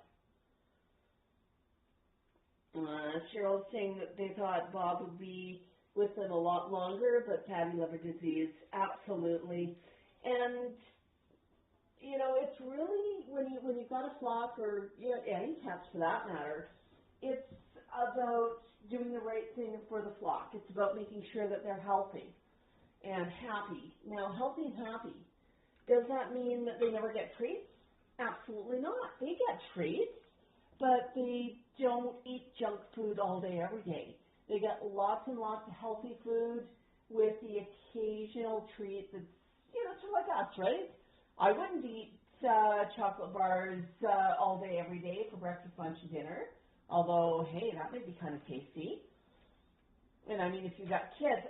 Cheryl's saying that they thought Bob would be with them a lot longer, but fatty liver disease, absolutely. And you know, it's really when you've got a flock, or you know, any cats for that matter, it's about doing the right thing for the flock. It's about making sure that they're healthy and happy. Now, healthy and happy, does that mean that they never get treats? Absolutely not. They get treats, but they don't eat junk food all day, every day. They get lots and lots of healthy food with the occasional treat that's, you know, sort of like us, right? I wouldn't eat chocolate bars all day, every day for breakfast, lunch, and dinner. Although, hey, that may be kind of tasty. And I mean, if you've got kids,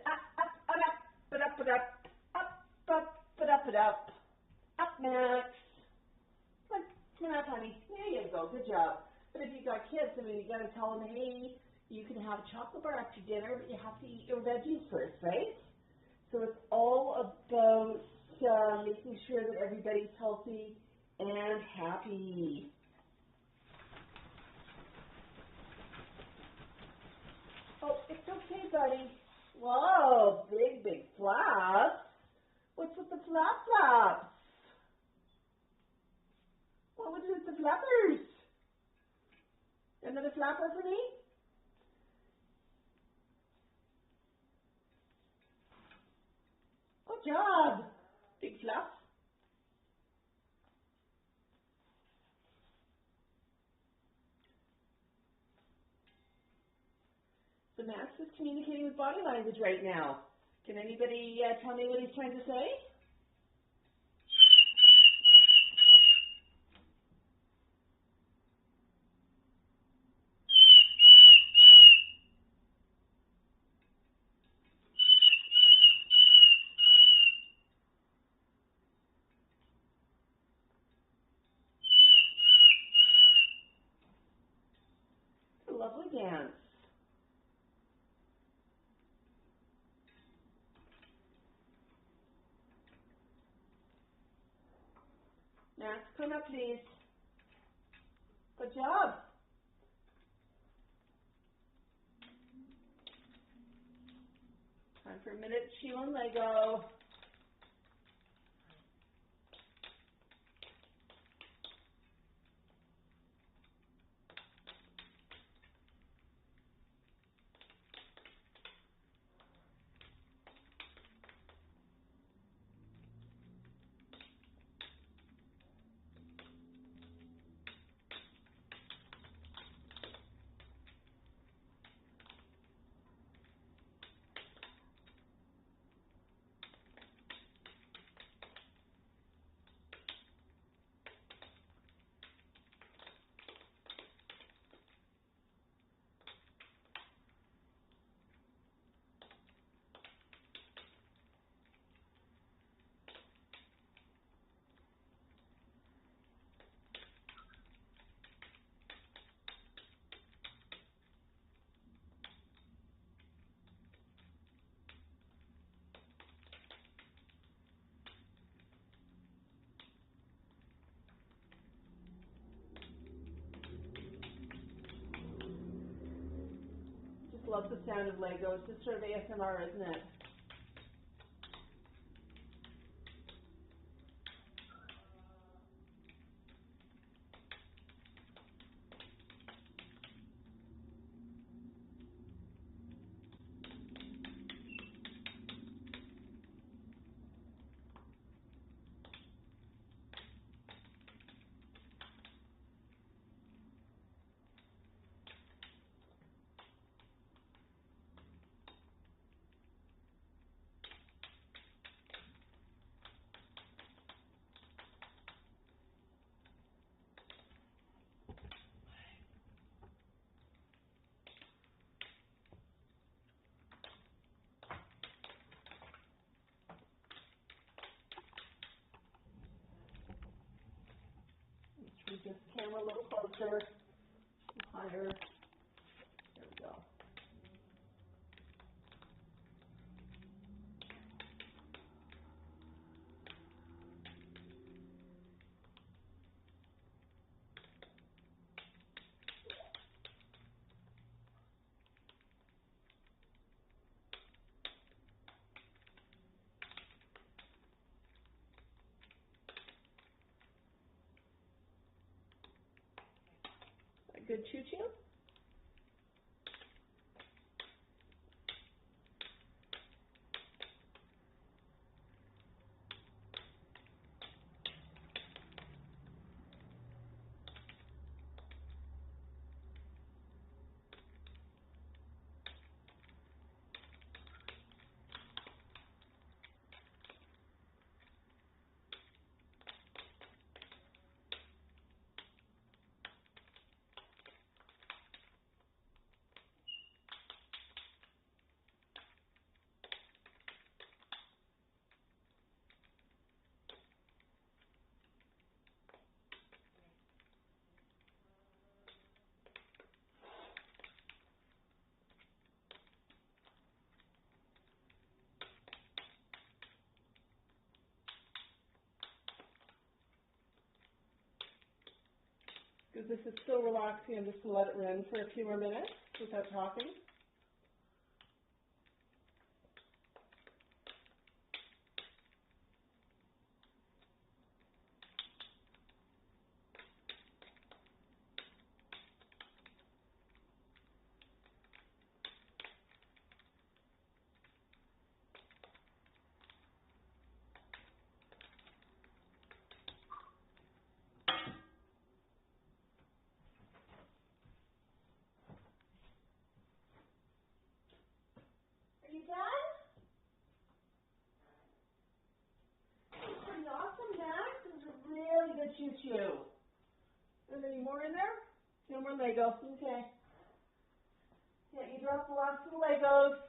up, Max. Come on, honey. There you go. Good job. But if you've got kids, I mean, you got to tell them, hey, you can have a chocolate bar after dinner, but you have to eat your veggies first, right? So it's all about making sure that everybody's healthy and happy. Oh, it's okay, buddy. Whoa, big flaps. What's with the flaps? What was with the flappers? Another flapper for me? Good job. Big flap. So Max is communicating with body language right now. Can anybody tell me what he's trying to say? It's a lovely dance. Max, come up, please. Good job. Time for a minute, Sheila and Lego. Love the sound of Lego. It's just sort of ASMR, isn't it? camera a little closer, higher. There we go. A good choo-choo. Because this is so relaxing, I'm just going to let it run for a few more minutes without talking. Are you done? That's pretty awesome, Max. This is a really good choo-choo. Is there any more in there? No more Lego. Okay. Yeah, you dropped the last of the Legos.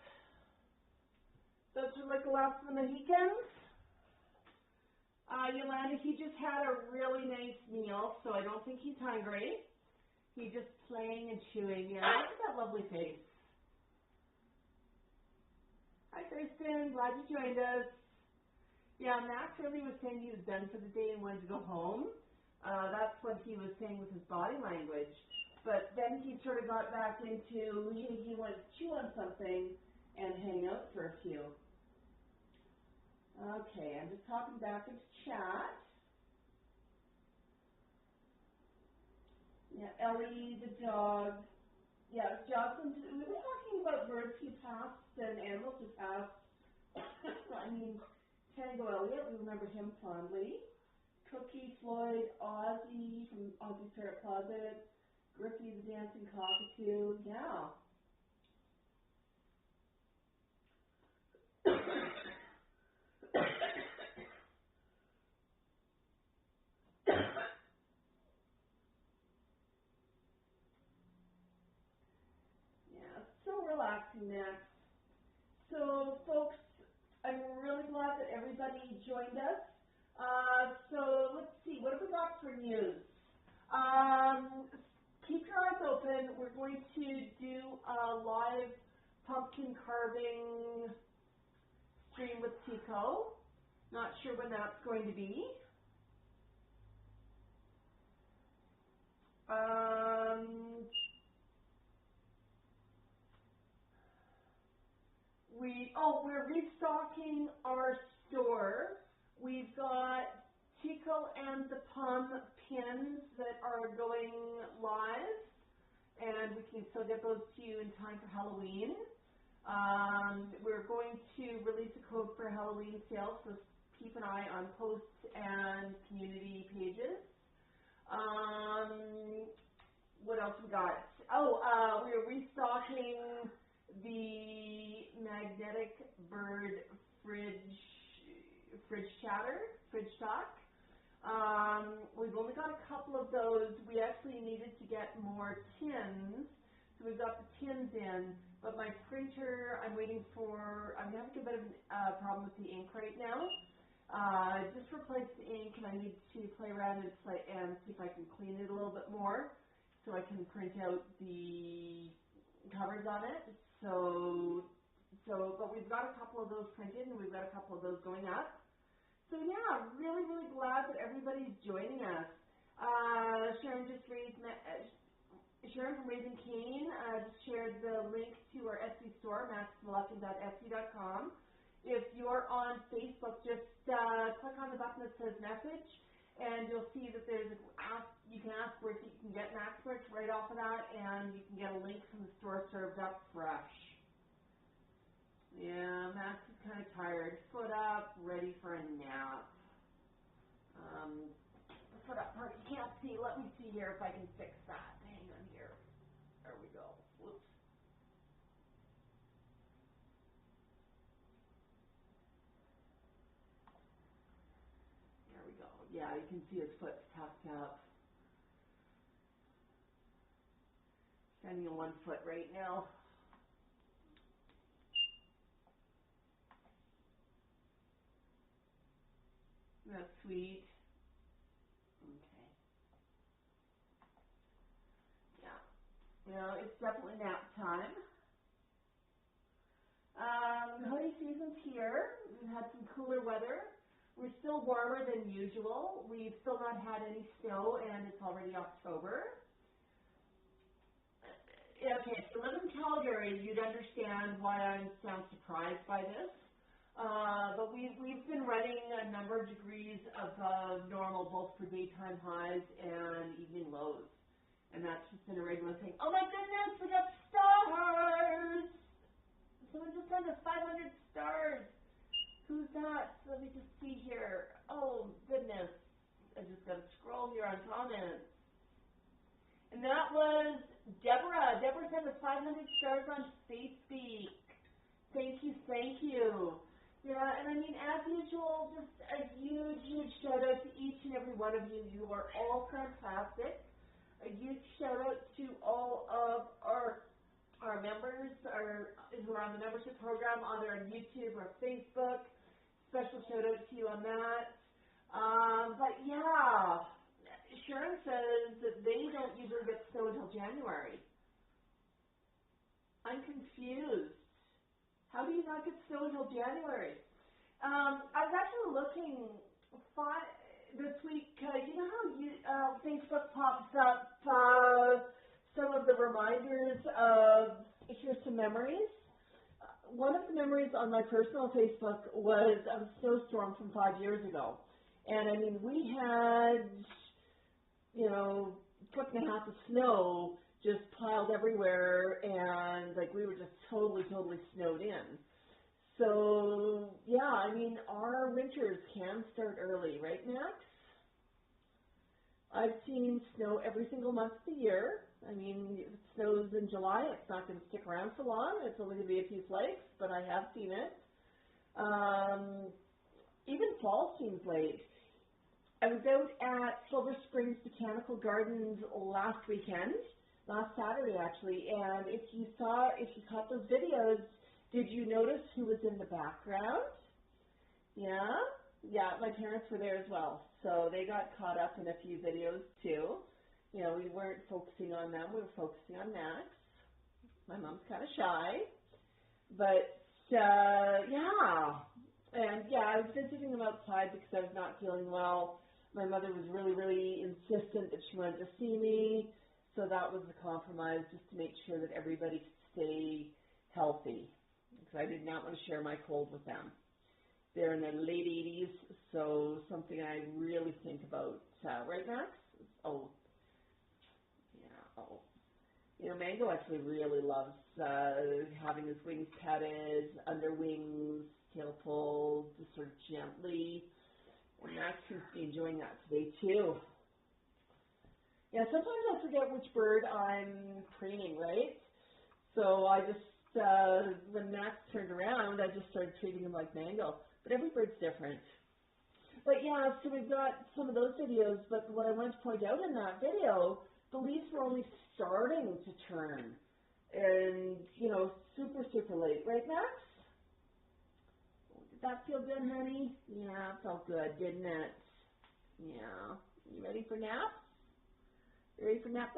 Those are like the last of the Mohicans. Yolanda, he just had a really nice meal, so I don't think he's hungry. He's just playing and chewing. Yeah, look at that lovely face. Hi, Kristen. Glad you joined us. Yeah, Max really was saying he was done for the day and wanted to go home. That's what he was saying with his body language. But then he sort of got back into, he wanted to chew on something and hang out for a few. Okay, I'm just hopping back into chat. Yeah, Ellie, the dog. Yeah, Jocelyn, we were talking about birds who passed and animals who passed. I mean, Tango Elliott, we remember him fondly. Cookie, Floyd, Ozzy from Ozzy's Parrot Closet. Griffey, the dancing cockatoo. Yeah. Yeah, so relaxing, Max. So, folks, I'm really glad that everybody joined us. So, let's see, what have we got for news? Keep your eyes open. We're going to do a live pumpkin carving stream with Tico. Not sure when that's going to be. We're restocking our store. We've got Tico and the Pum pins that are going live, and we can still get those to you in time for Halloween. We're going to release a code for Halloween sales, so keep an eye on posts and community pages. What else we got? We're restocking the magnetic bird fridge stock. We've only got a couple of those. We actually needed to get more tins, so we've got the tins in, but my printer, I'm having a bit of a problem with the ink right now. I just replaced the ink, and I need to play around and see if I can clean it a little bit more, so I can print out the covers on it. But we've got a couple of those printed, and we've got a couple of those going up. So yeah, really, really glad that everybody's joining us. Sharon from Raising Cane just shared the link to our Etsy store, maxmullican.etsy.com. If you're on Facebook, just click on the button that says message, and you'll see that you can ask where you can get Max Merch right off of that, and you can get a link from the store served up fresh. Yeah, Max is kind of tired. Foot up, ready for a nap. The foot up part you can't see. Let me see here if I can fix that. Hang on here. There we go. Whoops. There we go. Yeah, you can see his foot's tucked up. Standing on one foot right now. That's sweet. Okay. Yeah. Well, it's definitely nap time. Hoodie season's here. We've had some cooler weather. We're still warmer than usual. We've still not had any snow, and it's already October. Okay, if you live in Calgary, you'd understand why I sound surprised by this. But we've been running a number of degrees above normal, both for daytime highs and evening lows. And that's just been a regular thing. Oh my goodness, we got stars! Someone just sent us 500 stars. Who's that? Let me just see here. Oh goodness. I just got to scroll here on comments. And that was Deborah. Deborah sent us 500 stars on Facebook. Thank you, thank you. Yeah, and I mean, as usual, just a huge, huge shout out to each and every one of you. You are all fantastic. A huge shout out to all of our members who are on the membership program, either on YouTube or Facebook. Special shout out to you on that. But yeah, Sharon says that they don't usually get snow until January. I'm confused. How do you not get snow until January? I was actually looking this week, you know how Facebook pops up some of the reminders of here's some memories. One of the memories on my personal Facebook was a snowstorm from 5 years ago. And I mean, we had, a foot and a half of snow just piled everywhere, and like we were just totally snowed in. So yeah, I mean, our winters can start early, right, Max? I've seen snow every single month of the year. I mean, if it snows in July, it's not going to stick around for long. It's only going to be a few flakes, but I have seen it. Even fall seems late. I was out at Silver Springs Botanical Gardens last Saturday actually, and if you caught those videos, did you notice who was in the background? Yeah, my parents were there as well, so they got caught up in a few videos too. We weren't focusing on them, we were focusing on Max. My mom's kind of shy, but yeah. And yeah, I was visiting them outside because I was not feeling well. My mother was really insistent that she wanted to see me, so that was the compromise, just to make sure that everybody could stay healthy, because I did not want to share my cold with them. They're in their late 80s, so something I really think about. Right, Max? Oh. Yeah, oh. Mango actually really loves having his wings petted, under wings, tail pulled, just sort of gently. And Max seems to be enjoying that today, too. Yeah, sometimes I forget which bird I'm training, right? So I just, when Max turned around, I just started treating him like Mango. But every bird's different. But yeah, so we've got some of those videos, but what I wanted to point out in that video, the leaves were only starting to turn. And, super late. Right, Max? Oh, you're that feel good, honey? Yeah, it felt good, didn't it? Yeah. You ready for naps? You ready for naps?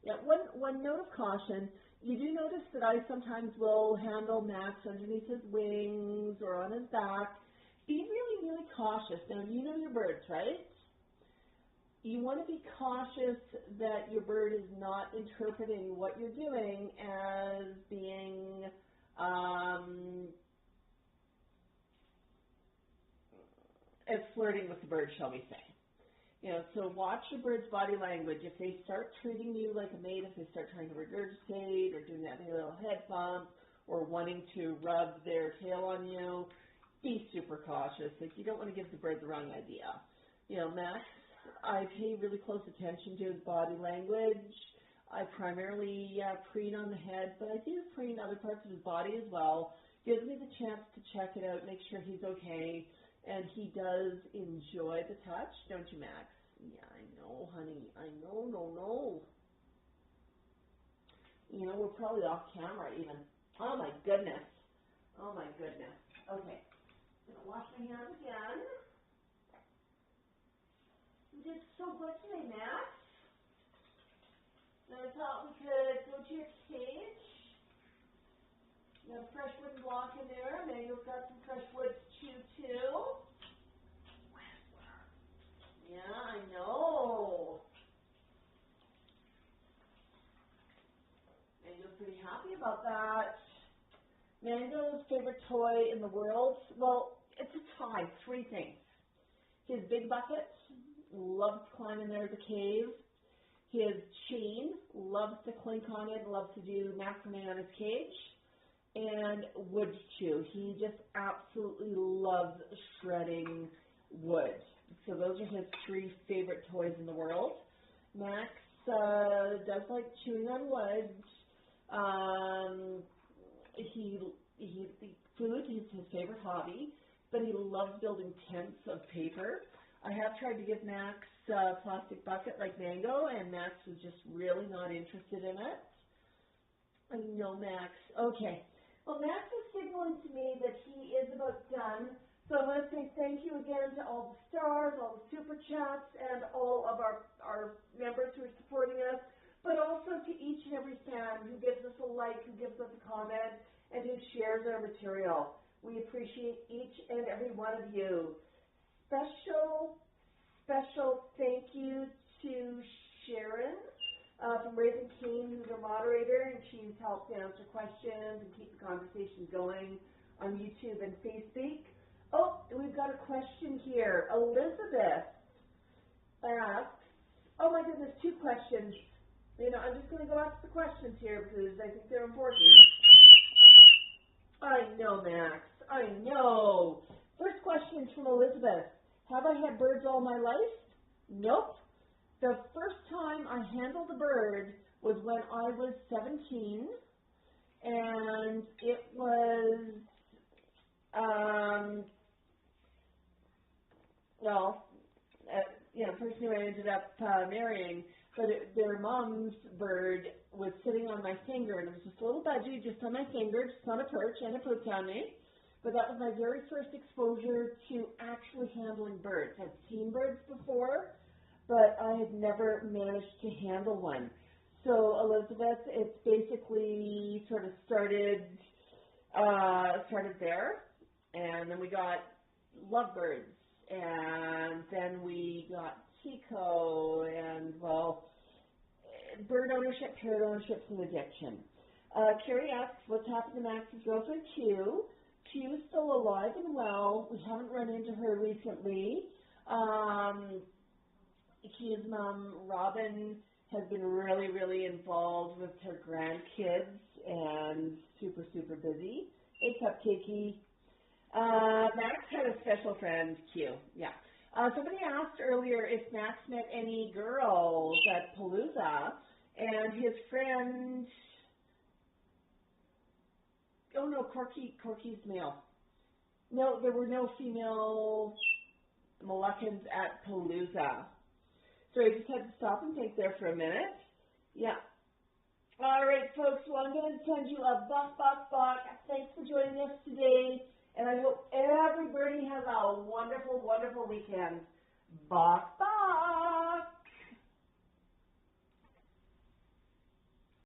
Yeah, one note of caution, you do notice that I sometimes will handle Max underneath his wings or on his back. Be really, really cautious. Now, you know your birds, right? You want to be cautious that your bird is not interpreting what you're doing as being as flirting with the bird, shall we say. You know, so watch your bird's body language. If they start treating you like a mate, if they start trying to regurgitate or doing that little head bump or wanting to rub their tail on you, be super cautious. Like, you don't want to give the bird the wrong idea. You know, Max, I pay really close attention to his body language. I primarily preen on the head, but I do preen other parts of his body as well. Gives me the chance to check it out, make sure he's okay. And he does enjoy the touch, don't you, Max? Yeah, I know, honey. I know, no. You know, we're probably off camera even. Oh, my goodness. Oh, my goodness. Okay. I'm going to wash my hands again. You did so good today, Max. And I thought we could go to your cage. You have a fresh wooden block in there. Manuel's got some fresh wood to chew, too. Yeah, I know. Mango's pretty happy about that. Mango's favorite toy in the world, well, it's a tie, 3 things. His big bucket, loves to climb in there as a cave. His chain, loves to clink on it, loves to do macrame on his cage. And wood chew. He just absolutely loves shredding wood. So those are his 3 favorite toys in the world. Max does like chewing on wood. Food is his favorite hobby, but he loves building tents of paper. I have tried to give Max a plastic bucket like Mango, and Max was just really not interested in it. I know, Max. Okay. Well, Max is signaling to me that he is about done. So I want to say thank you again to all the stars, all the super chats, and all of our members who are supporting us, but also to each and every fan who gives us a like, who gives us a comment, and who shares our material. We appreciate each and every one of you. Special thank you to Sharon from Raising King, who's our moderator, and she's helped answer questions and keep the conversation going on YouTube and Facebook. Oh, we've got a question here. Elizabeth asks, oh my goodness, 2 questions. You know, I'm just going to go ask the questions here because I think they're important. I know, Max. I know. First question is from Elizabeth. Have I had birds all my life? Nope. The first time I handled a bird was when I was 17, and it was, the person who I ended up marrying, but their mom's bird was sitting on my finger, and it was just a little budgie just on my finger, just on a perch, and it pooped on me. But that was my very first exposure to actually handling birds. I'd seen birds before, but I had never managed to handle one. So, Elizabeth, it's basically sort of started there, and then we got lovebirds, and then we got Tico, and, well, bird ownership, parrot ownership is an addiction. Carrie asks, what's happened to Max's girlfriend, Q? Q is still alive and well. We haven't run into her recently. Q's mom, Robin, has been really, really involved with her grandkids and super, super busy. Hey, Cupcakey. Max had a special friend, Q. Yeah. Somebody asked earlier if Max met any girls at Palooza, and his friend, oh no, Corky's male. No, there were no female Moluccans at Palooza. So I just had to stop and think there for a minute. Yeah. All right, folks. Well, I'm going to send you a buck. Thanks for joining us today, and I hope every birdie has a wonderful, wonderful weekend. Bye.